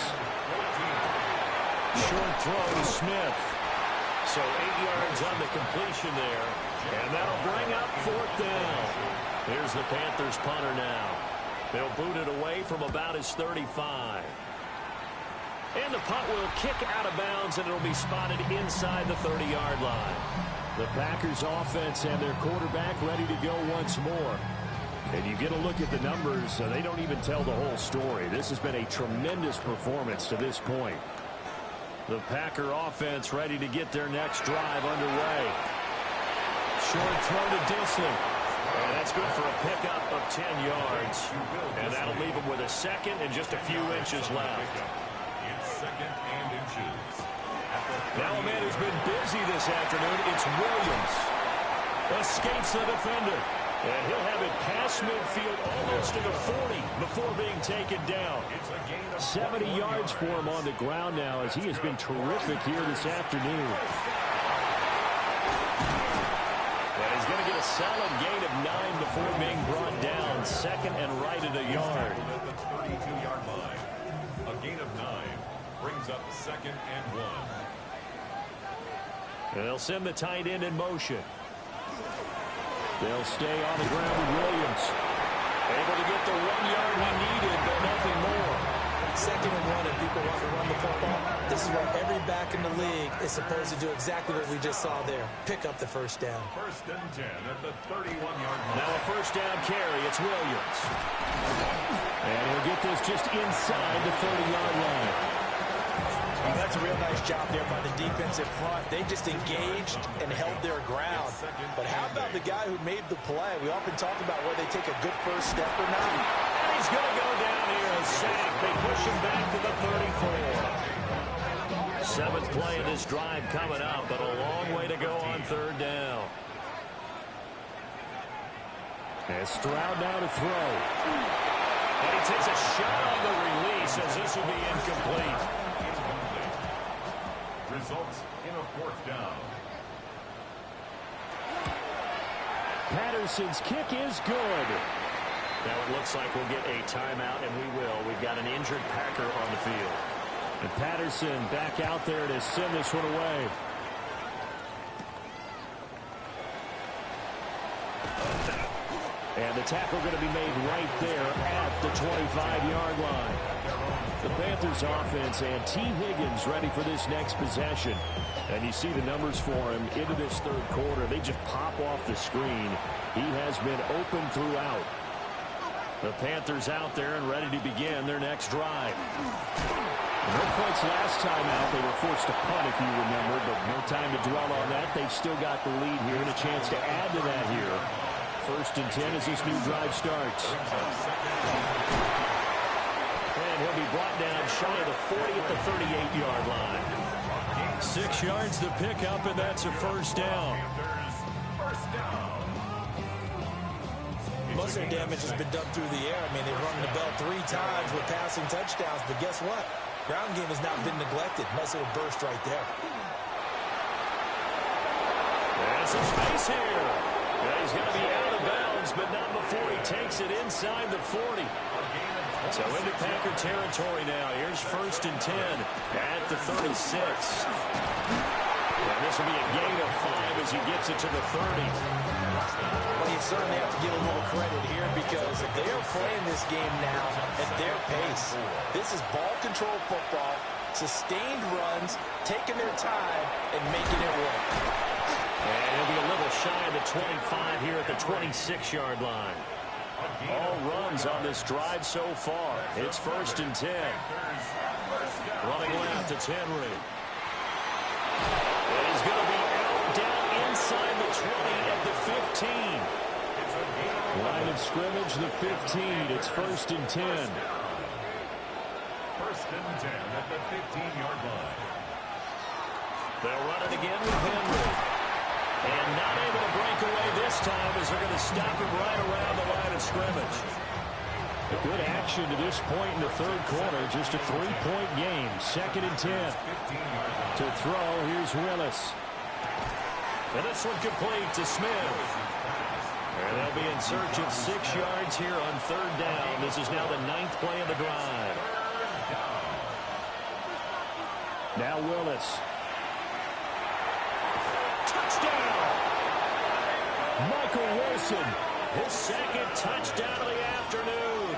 Short throw to Smith. So 8 yards on the completion there. And that'll bring up 4th down. Here's the Panthers punter now. They'll boot it away from about his 35. And the punt will kick out of bounds, and it'll be spotted inside the 30-yard line. The Packers offense and their quarterback ready to go once more. And you get a look at the numbers, they don't even tell the whole story. This has been a tremendous performance to this point. The Packer offense ready to get their next drive underway. Short throw to Disley. And that's good for a pickup of 10 yards. And that'll leave him with a second and just a few inches left. Now a man who's been busy this afternoon, it's Williams. Escapes the defender. And he'll have it past midfield almost to the 40 before being taken down. 70 yards for him on the ground now as he has been terrific here this afternoon. And he's going to get a solid gain of 9 before being brought down. Second and right at a yard. At the 32-yard line. A gain of 9 brings up 2nd and 1. And they'll send the tight end in motion. They'll stay on the ground with Williams. Able to get the 1 yard he needed, but nothing more. 2nd and 1, and people want to run the football. This is where every back in the league is supposed to do exactly what we just saw there. Pick up the 1st down. 1st and 10 at the 31-yard line. Now a 1st down carry. It's Williams. And he'll get this just inside the 30-yard line. That's a real nice job there by the defensive front. They just engaged and held their ground. But how about the guy who made the play? We often talk about whether they take a good first step or not. And he's going to go down here and sack. They push him back to the 34. 7th play of this drive coming up, but a long way to go on 3rd down. And Stroud now to throw. And he takes a shot on the release as this will be incomplete. Results in a 4th down. Patterson's kick is good. Now it looks like we'll get a timeout, and we will. We've got an injured Packer on the field. And Patterson back out there to send this one away. And the tackle going to be made right there at the 25-yard line. The Panthers offense and T. Higgins ready for this next possession. And you see the numbers for him into this 3rd quarter. They just pop off the screen. He has been open throughout. The Panthers out there and ready to begin their next drive. No points last time out. They were forced to punt, if you remember, but no time to dwell on that. They've still got the lead here and a chance to add to that here. 1st and 10 as this new drive starts. And he'll be brought down shy of the 40 at the 38-yard line. 6 yards to pick up, and that's a 1st down. Most of their damage has been done through the air. I mean, they've rung the bell 3 times with passing touchdowns, but guess what? Ground game has not been neglected. Nice little burst right there. got some space here. And he's going to be out of bounds, but not before he takes it inside the 40. So into Packer territory now. Here's 1st and 10 at the 36. And this will be a gain of 5 as he gets it to the 30. Well, you certainly have to give a little credit here because they are playing this game now at their pace. This is ball control football, sustained runs, taking their time, and making it work. And he'll be a little shy of the 25 here at the 26-yard line. All runs on this drive so far. It's 1st and 10. Running left, it's Henry. And he's going to be out down inside the 20 at the 15. Line of scrimmage, the 15. It's 1st and 10. 1st and 10 at the 15-yard line. They'll run it again with Henry. And not able to break away this time as they're going to stop him right around the line of scrimmage. A good action to this point in the 3rd quarter. Just a 3-point game. 2nd and 10. To throw, here's Willis. And this one complete to Smith. And they'll be in search of 6 yards here on 3rd down. This is now the 9th play of the drive. Now Willis. Touchdown! Michael Wilson, his 2nd touchdown of the afternoon.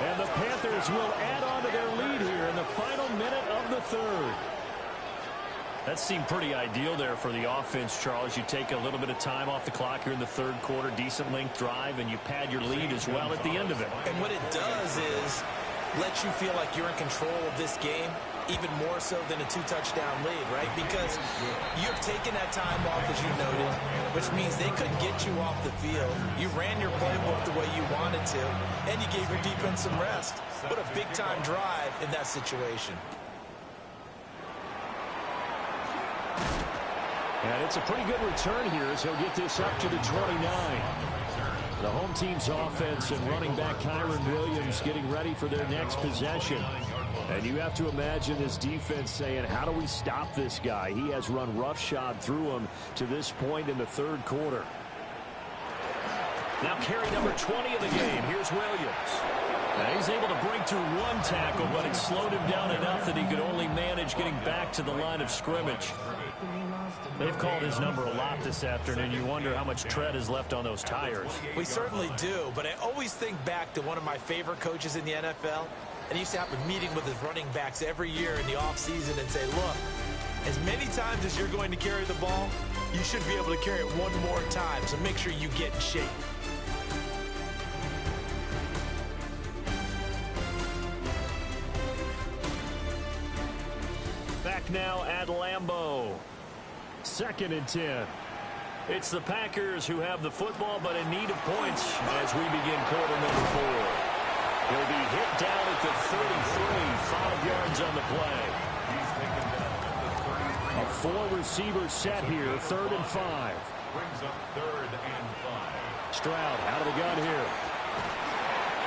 And the Panthers will add on to their lead here in the final minute of the 3rd. That seemed pretty ideal there for the offense, Charles. You take a little bit of time off the clock here in the 3rd quarter, decent length drive, and you pad your lead as well at the end of it. And what it does is let you feel like you're in control of this game, even more so than a 2-touchdown lead, right? Because you've taken that time off, as you noted, which means they couldn't get you off the field. You ran your playbook the way you wanted to, and you gave your defense some rest. What a big-time drive in that situation. And it's a pretty good return here as he'll get this up to the 29. The home team's offense and running back Kyron Williams getting ready for their next possession. And you have to imagine this defense saying, how do we stop this guy? He has run roughshod through him to this point in the 3rd quarter. Now carry number 20 of the game. Here's Williams. Now he's able to break through 1 tackle, but it slowed him down enough that he could only manage getting back to the line of scrimmage. They've called his number a lot this afternoon. You wonder how much tread is left on those tires. We certainly do, but I always think back to one of my favorite coaches in the NFL. And he used to have a meeting with his running backs every year in the offseason and say, look, as many times as you're going to carry the ball, you should be able to carry it 1 more time, so make sure you get in shape. Back now at Lambeau. 2nd and 10. It's the Packers who have the football, but in need of points as we begin quarter number 4. He'll be hit down at the 33, 5 yards on the play. A 4-receiver set here, 3rd and 5. Brings up 3rd and 5. Stroud out of the gun here.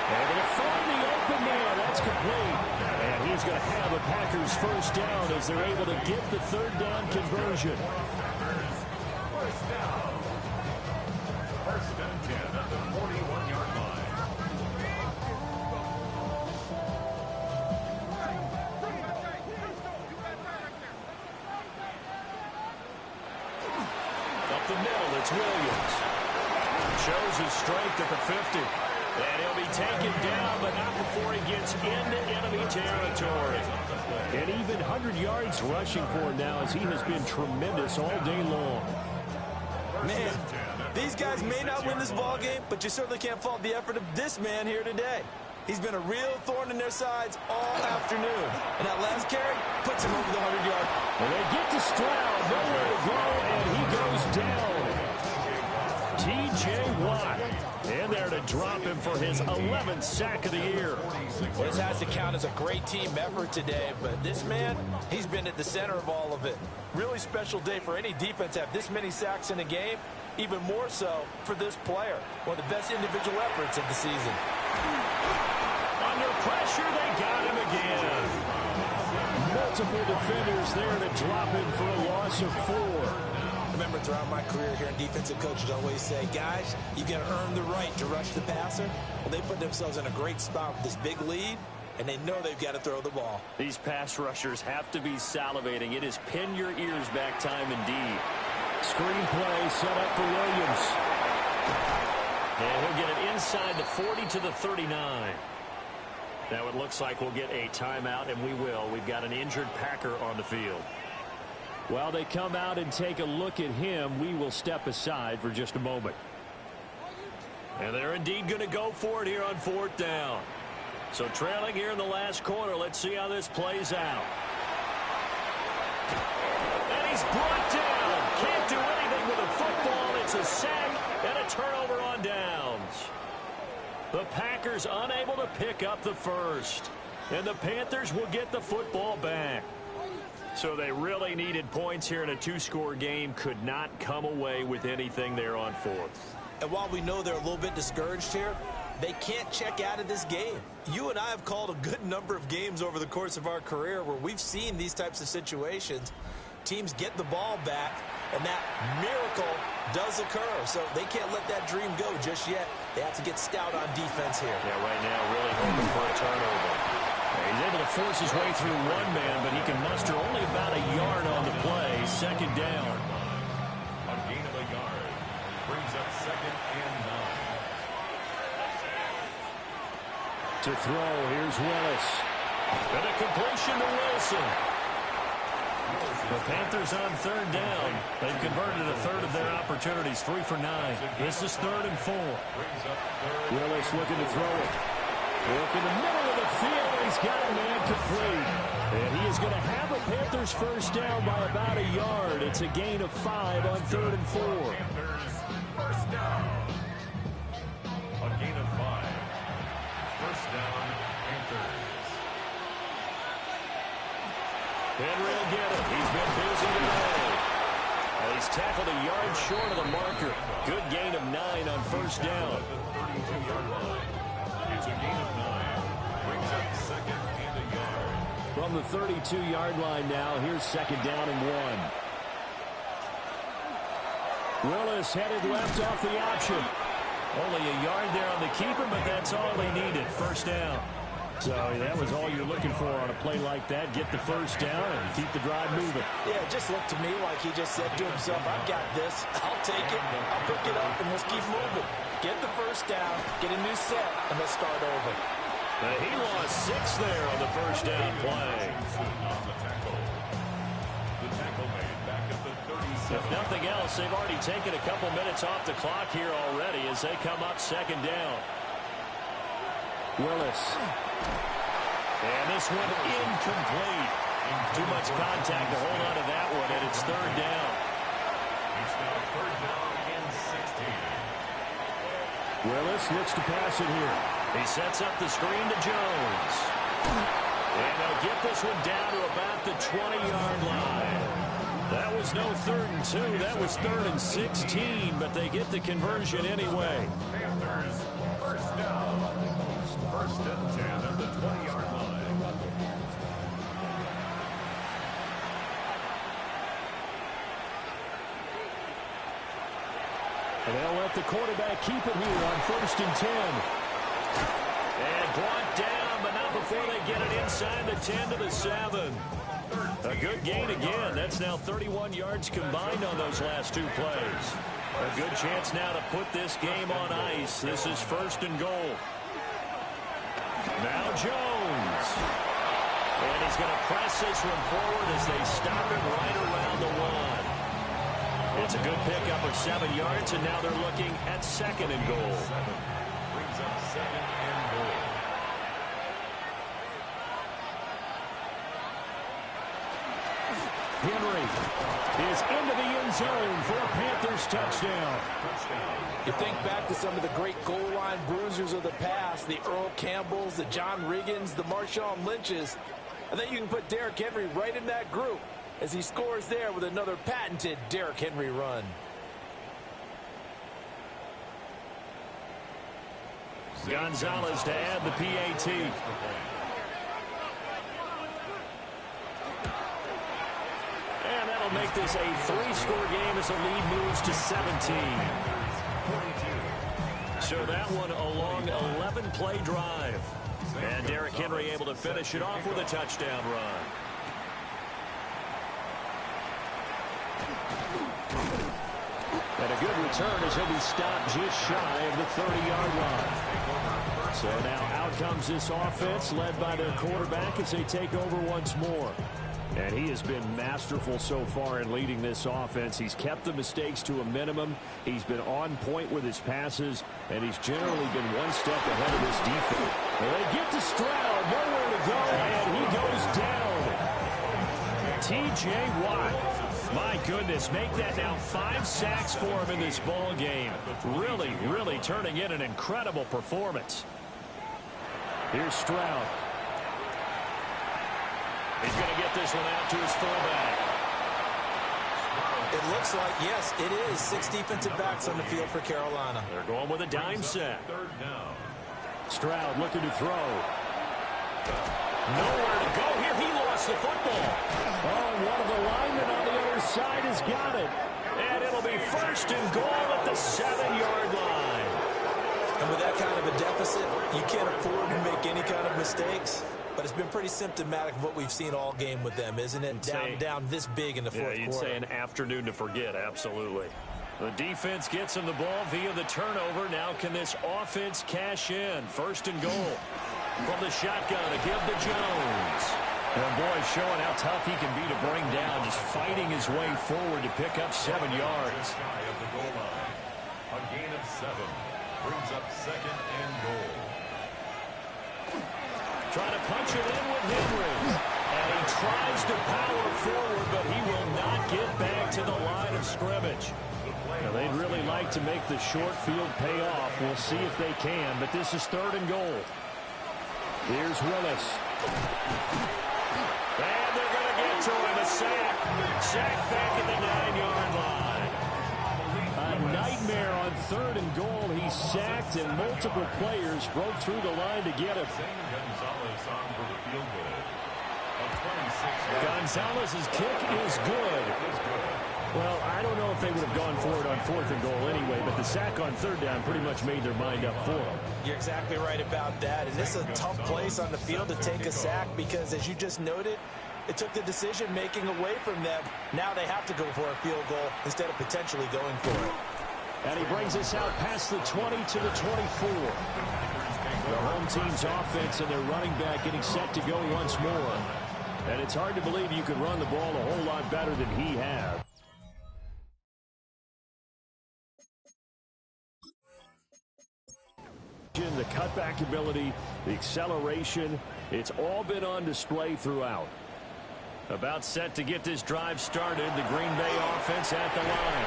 Able to find the open man. That's complete. And he's going to have a Packers 1st down as they're able to get the 3rd down conversion. 1st down. 1st and 10 at the 41-yard line. Up the middle, it's Williams. Shows his strength at the 50. And he'll be taken down, but not before he gets into enemy territory. And even 100 yards rushing for him now as he has been tremendous all day long. Man, these guys may not win this ball game, but you certainly can't fault the effort of this man here today. He's been a real thorn in their sides all afternoon. And that last carry puts him over the 100-yard. And they get to Stroud, nowhere to go, and he goes down. T.J. Watt in there to drop him for his 11th sack of the year. Well, this has to count as a great team effort today, but this man, he's been at the center of all of it. Really special day for any defense to have this many sacks in a game, even more so for this player. One of the best individual efforts of the season. Under pressure, they got him again. Multiple defenders there to drop him for a loss of 4. remember throughout my career here in defensive coaches always say, guys, you got to earn the right to rush the passer. Well, they put themselves in a great spot with this big lead, and they know they've got to throw the ball. These pass rushers have to be salivating. It is pin your ears back time indeed. Screen play set up for Williams. And he'll get it inside the 40 to the 39. Now it looks like we'll get a timeout, and we will. We've got an injured Packer on the field. While they come out and take a look at him, we will step aside for just a moment. And they're indeed going to go for it here on 4th down. So trailing here in the last quarter, let's see how this plays out. And he's brought down. Can't do anything with a football. It's a sack and a turnover on downs. The Packers unable to pick up the first. And the Panthers will get the football back. So they really needed points here in a 2-score game. Could not come away with anything there on 4th. And while we know they're a little bit discouraged here, they can't check out of this game. You and I have called a good number of games over the course of our career where we've seen these types of situations. Teams get the ball back, and that miracle does occur. So they can't let that dream go just yet. They have to get stout on defense here. Yeah, right now really hoping for a turnover. He's able to force his way through one man, but he can muster only about a yard on the play. 2nd down. A gain of a yard. Brings up 2nd and 9. To throw, here's Willis. And a completion to Wilson. The Panthers on 3rd down. They've converted a third of their opportunities, 3 for 9. This is 3rd and 4. Willis looking to throw it. Work in the middle of the field, and he's got a man complete. And he is going to have a Panthers first down by about a yard. It's a gain of 5 on 3rd and 4. Panthers first down. A gain of 5. First down, Panthers. Henry will get it. He's been busy today. And he's tackled a yard short of the marker. Good gain of 9 on first down. It's a gain of 9. Brings up 2nd and a yard. From the 32-yard line now, here's 2nd down and 1. Willis headed left off the option. Only a yard there on the keeper, but that's all he needed. First down. So that was all you're looking for on a play like that. Get the first down and keep the drive moving. Yeah, it just looked to me like he just said to himself, I've got this. I'll take it. I'll pick it up, and let's keep moving. Get the first down, get a new set, and let's start over. He lost 6 there on the first down play. The tackle made back at the 37. If nothing else, they've already taken a couple minutes off the clock here already as they come up 2nd down. Willis. And this one incomplete. Too much contact to hold on to that one, and it's 3rd down. It's now 3rd down and 16. Willis looks to pass it here. He sets up the screen to Jones. And they'll get this one down to about the 20-yard line. That was no 3rd and 2. That was 3rd and 16, but they get the conversion anyway. Panthers first down. 1st and 10 at the 20-yard line. And they'll let the quarterback keep it here on 1st and 10. And brought down, but not before they get it inside the 10 to the 7. A good gain again. That's now 31 yards combined on those last 2 plays. A good chance now to put this game on ice. This is 1st and goal. Now Jones. And he's going to press this one forward as they stop it right around the 1. It's a good pickup of 7 yards, and now they're looking at 2nd and goal. Brings up 2nd and goal. Henry is into the end zone for a Panthers touchdown. You think back to some of the great goal line bruisers of the past, the Earl Campbells, the John Riggins, the Marshawn Lynches. I think you can put Derrick Henry right in that group as he scores there with another patented Derrick Henry run. Gonzalez to add the PAT. And that'll that'll make this a 3-score game as the lead moves to 17. So that one a long 11-play drive. And Derrick Henry able to finish it off with a touchdown run. And a good return as he'll be stopped just shy of the 30-yard line. So now out comes this offense led by their quarterback as they take over once more. And he has been masterful so far in leading this offense. He's kept the mistakes to a minimum. He's been on point with his passes, and he's generally been one step ahead of this defense. Well, they get to Stroud, nowhere to go, and he goes down. T.J. Watt, my goodness, make that now 5 sacks for him in this ball game. Really, really turning in an incredible performance. Here's Stroud. He's going to get this one out to his fullback. It looks like, yes, it is 6 defensive backs on the field for Carolina. They're going with a dime set. Stroud looking to throw. Nowhere to go here. He lost the football. Oh, and one of the linemen on the other side has got it. And it'll be 1st and goal at the 7-yard line. And with that kind of a deficit, you can't afford to make any kind of mistakes. But it's been pretty symptomatic of what we've seen all game with them, isn't it? Down this big in the fourth quarter. Yeah, you'd say an afternoon to forget, absolutely. The defense gets him the ball via the turnover. Now can this offense cash in? 1st and goal from the shotgun to give to Jones. And boy, showing how tough he can be to bring down, just fighting his way forward to pick up 7 yards. A gain of 7 brings up 2nd and goal. Trying to punch it in with Henry. And he tries to power forward, but he will not get back to the line of scrimmage. Now, they'd really like to make the short field pay off. We'll see if they can, but this is 3rd and goal. Here's Willis. And they're going to get to him. A sack. Sack back at the 9-yard line. A nightmare on 3rd and goal. He sacked, and multiple players broke through the line to get him. Gonzalez's kick is good. Well, I don't know if they would have gone for it on 4th and goal anyway, but the sack on 3rd down pretty much made their mind up for them. You're exactly right about that. And this is a tough place on the field to take a sack because, as you just noted, it took the decision-making away from them. Now they have to go for a field goal instead of potentially going for it. And he brings us out past the 20 to the 24. The home team's offense and their running back getting set to go once more. And it's hard to believe you could run the ball a whole lot better than he has. The cutback ability, the acceleration, it's all been on display throughout. About set to get this drive started, the Green Bay offense at the line.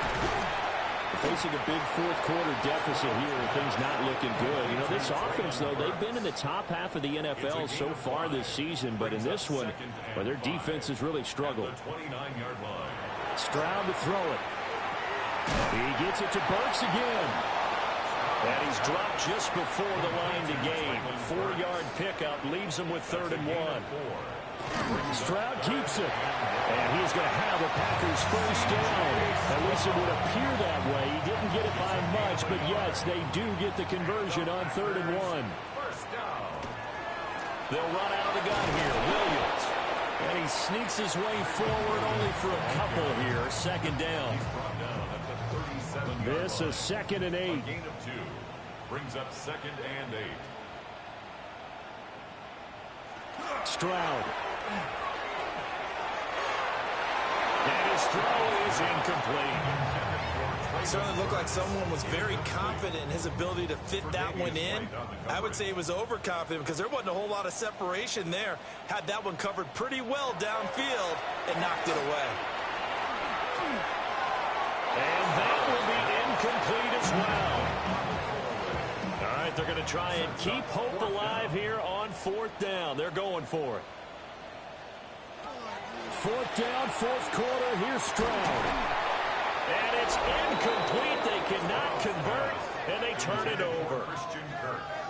Facing a big 4th quarter deficit here, things not looking good. You know, this offense, though, they've been in the top half of the NFL so far this season, but in this one, well, their defense has really struggled. Stroud to throw it. He gets it to Burks again. And he's dropped just before the line to gain. 4-yard pickup leaves him with 3rd and 1. Stroud keeps it. And he's going to have the Packers 1st down. At least it would appear that way. He didn't get it by much, but yes, they do get the conversion on 3rd and 1. They'll run out of the gun here. Williams. And he sneaks his way forward only for a couple here. 2nd down. This is 2nd and 8. Gain of 2 brings up 2nd and 8. Stroud. And his throw is incomplete. It certainly looked like someone was very confident in his ability to fit that one in. I would say he was overconfident because there wasn't a whole lot of separation there. Had that one covered pretty well downfield and knocked it away. And that will be incomplete as well. All right, they're going to try and keep hope alive here on 4th down. They're going for it. 4th down, 4th quarter. Here's Stroud. And it's incomplete. They cannot convert, and they turn it over.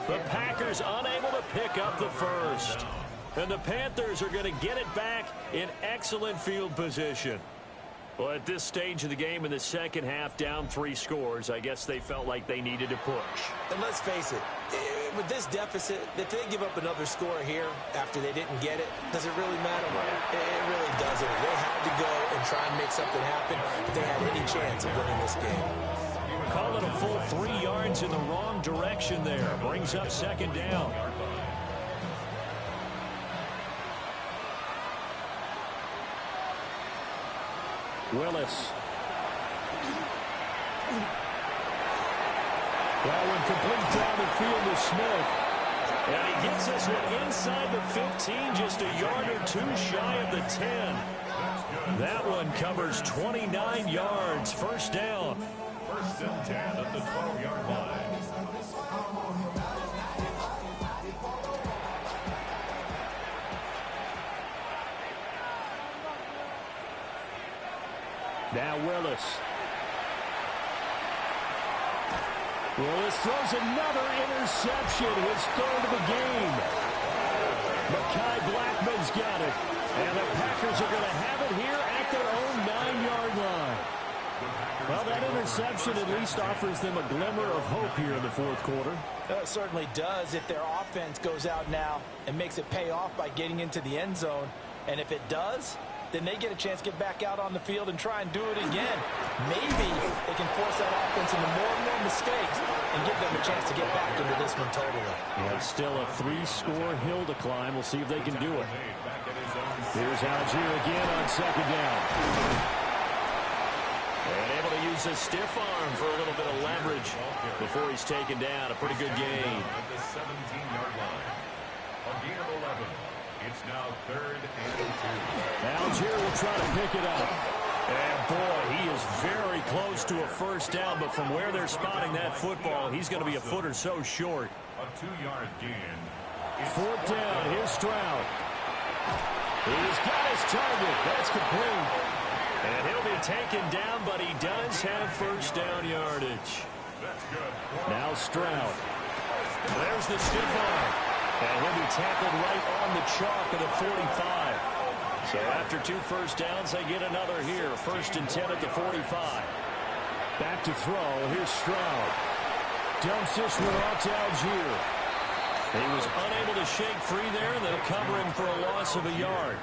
The Packers unable to pick up the 1st. And the Panthers are going to get it back in excellent field position. Well, at this stage of the game in the second half, down 3 scores, I guess they felt like they needed to push. And let's face it, with this deficit, if they give up another score here after they didn't get it, does it really matter? It really doesn't. They had to go and try and make something happen if they had any chance of winning this game. Call it a full 3 yards in the wrong direction there. Brings up second down. Willis. That one complete down the field to Smith. And he gets this one inside the 15, just a yard or 2 shy of the 10. That one covers 29 yards. First down. First and 10 at the 12-yard line. Now Willis. Willis throws another interception, his 3rd of the game. Mekhi Blackman's got it. And the Packers are going to have it here at their own 9-yard line. Well, that interception at least offers them a glimmer of hope here in the 4th quarter. It certainly does if their offense goes out now and makes it pay off by getting into the end zone. And if it does, then they get a chance to get back out on the field and try and do it again. Maybe they can force that offense into more and more mistakes and give them a chance to get back into this one totally. Yeah, still a 3-score hill to climb. We'll see if they can do it. Here's Algier again on second down. And able to use his stiff arm for a little bit of leverage before he's taken down. A pretty good gain. At the 17-yard line. A gain of 11. It's now 3rd and 2. Algier will try to pick it up. And boy, he is very close to a first down, but from where they're spotting that football, he's going to be a foot or so short. A 2-yard gain. 4th down, here's Stroud. He's got his target. That's complete. And he'll be taken down, but he does have first down yardage. That's good. Now Stroud. There's the stiff arm. And he'll be tackled right on the chalk of the 45. So after 2 first downs, they get another here. 1st and 10 at the 45. Back to throw. Here's Stroud. Dumps this one off to Algier. He was unable to shake free there, and they'll cover him for a loss of a yard.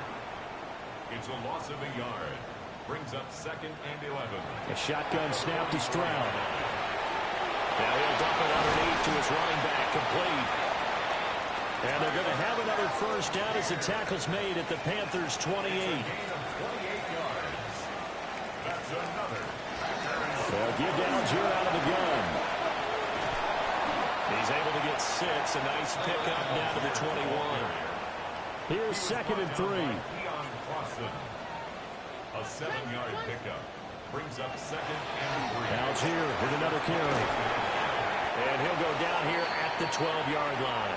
It's a loss of a yard. Brings up 2nd and 11. A shotgun snap to Stroud. Now he'll dump it underneath to his running back, complete. And they're going to have another first down as the tackle's made at the Panthers' 28. Gain of 28 yards. That's another. They'll give Algier out of the gun. He's able to get 6. A nice pickup down to the 21. Here's 2nd and 3. Keon Crossan. A 7-yard pickup. Brings up 2nd and 3. Algier with another carry. And he'll go down here at the 12-yard line.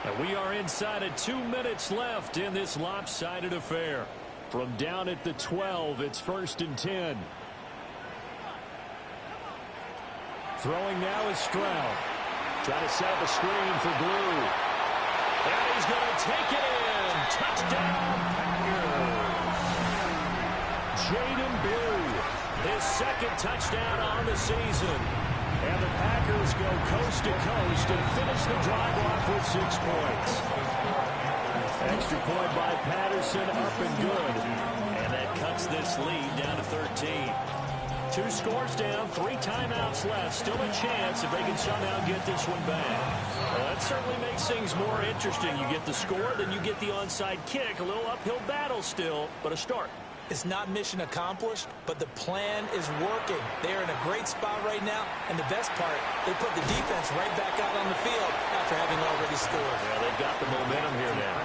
And we are inside of 2 minutes left in this lopsided affair. From down at the 12, it's 1st and 10. Throwing now is Stroud. Trying to set up a screen for Blue. And he's going to take it in. Touchdown, Packers. Jaden Blue, his 2nd touchdown on the season. And the Packers go coast to coast and finish the drive off with 6 points. Extra point by Patterson, up and good. And that cuts this lead down to 13. 2 scores down, 3 timeouts left. Still a chance if they can somehow get this one back. Well, that certainly makes things more interesting. You get the score, then you get the onside kick. A little uphill battle still, but a start. It's not mission accomplished, but the plan is working. They're in a great spot right now, and the best part, they put the defense right back out on the field after having already scored. Yeah, they've got the momentum here now.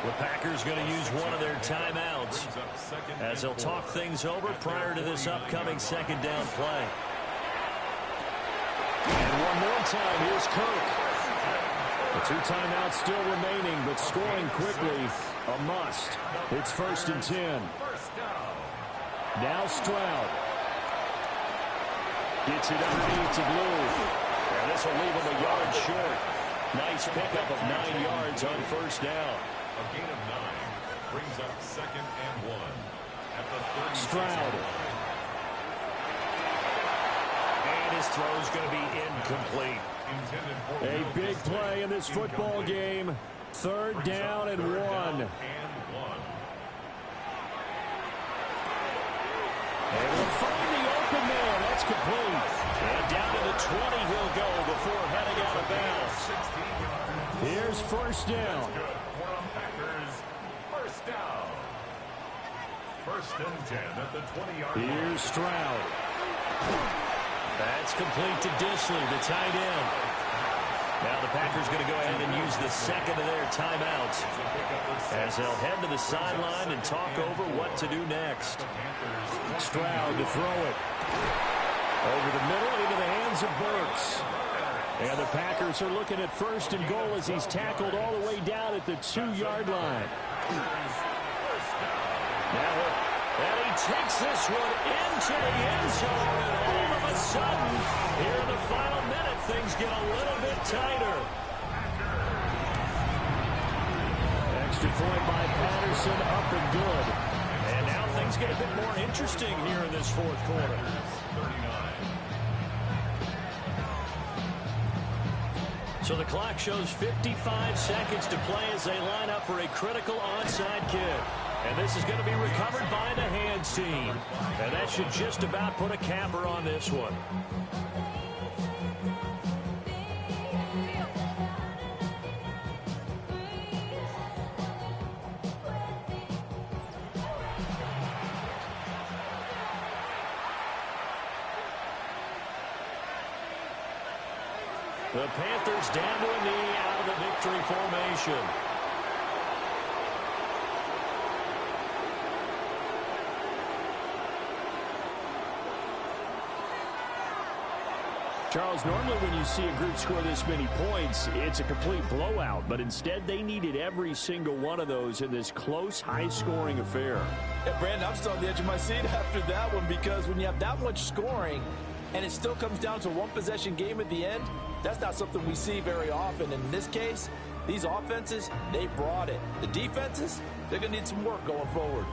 The Packers going to use one of their timeouts as they'll talk things over prior to this upcoming 2nd down play. And one more time, here's Kirk. The 2 timeouts still remaining, but scoring quickly, a must. It's 1st and 10. Now Stroud. Gets it underneath to Blue. And this will leave him a yard short. Nice pickup of 9 yards on first down. A gain of 9 brings up 2nd and 1. Stroud. And his throw's going to be incomplete. A big play in this football game. 3rd down and 1. And we'll find the open man. That's complete. And down to the 20 he'll go before heading out of bounds. Here's 1st down. First down. 1st and 10 at the 20-yard line. Here's Stroud. That's complete to Disley, the tight end. Now the Packers going to go ahead and use the 2nd of their timeouts as they'll head to the sideline and talk over what to do next. Stroud to throw it. Over the middle into the hands of Burks. And the Packers are looking at 1st and goal as he's tackled all the way down at the 2-yard line. And he takes this one into the end zone, and all of a sudden, here in the final minute, things get a little bit tighter. Extra point by Patterson, up and good. And now things get a bit more interesting here in this 4th quarter. So the clock shows 55 seconds to play as they line up for a critical onside kick. And this is going to be recovered by the hands team. And that should just about put a capper on this one. The Panthers down to a knee out of the victory formation. Charles, normally when you see a group score this many points, it's a complete blowout. But instead, they needed every single one of those in this close, high-scoring affair. Yeah, Brandon, I'm still on the edge of my seat after that one because when you have that much scoring and it still comes down to a one-possession game at the end, that's not something we see very often. In this case, these offenses, they brought it. The defenses, they're going to need some work going forward.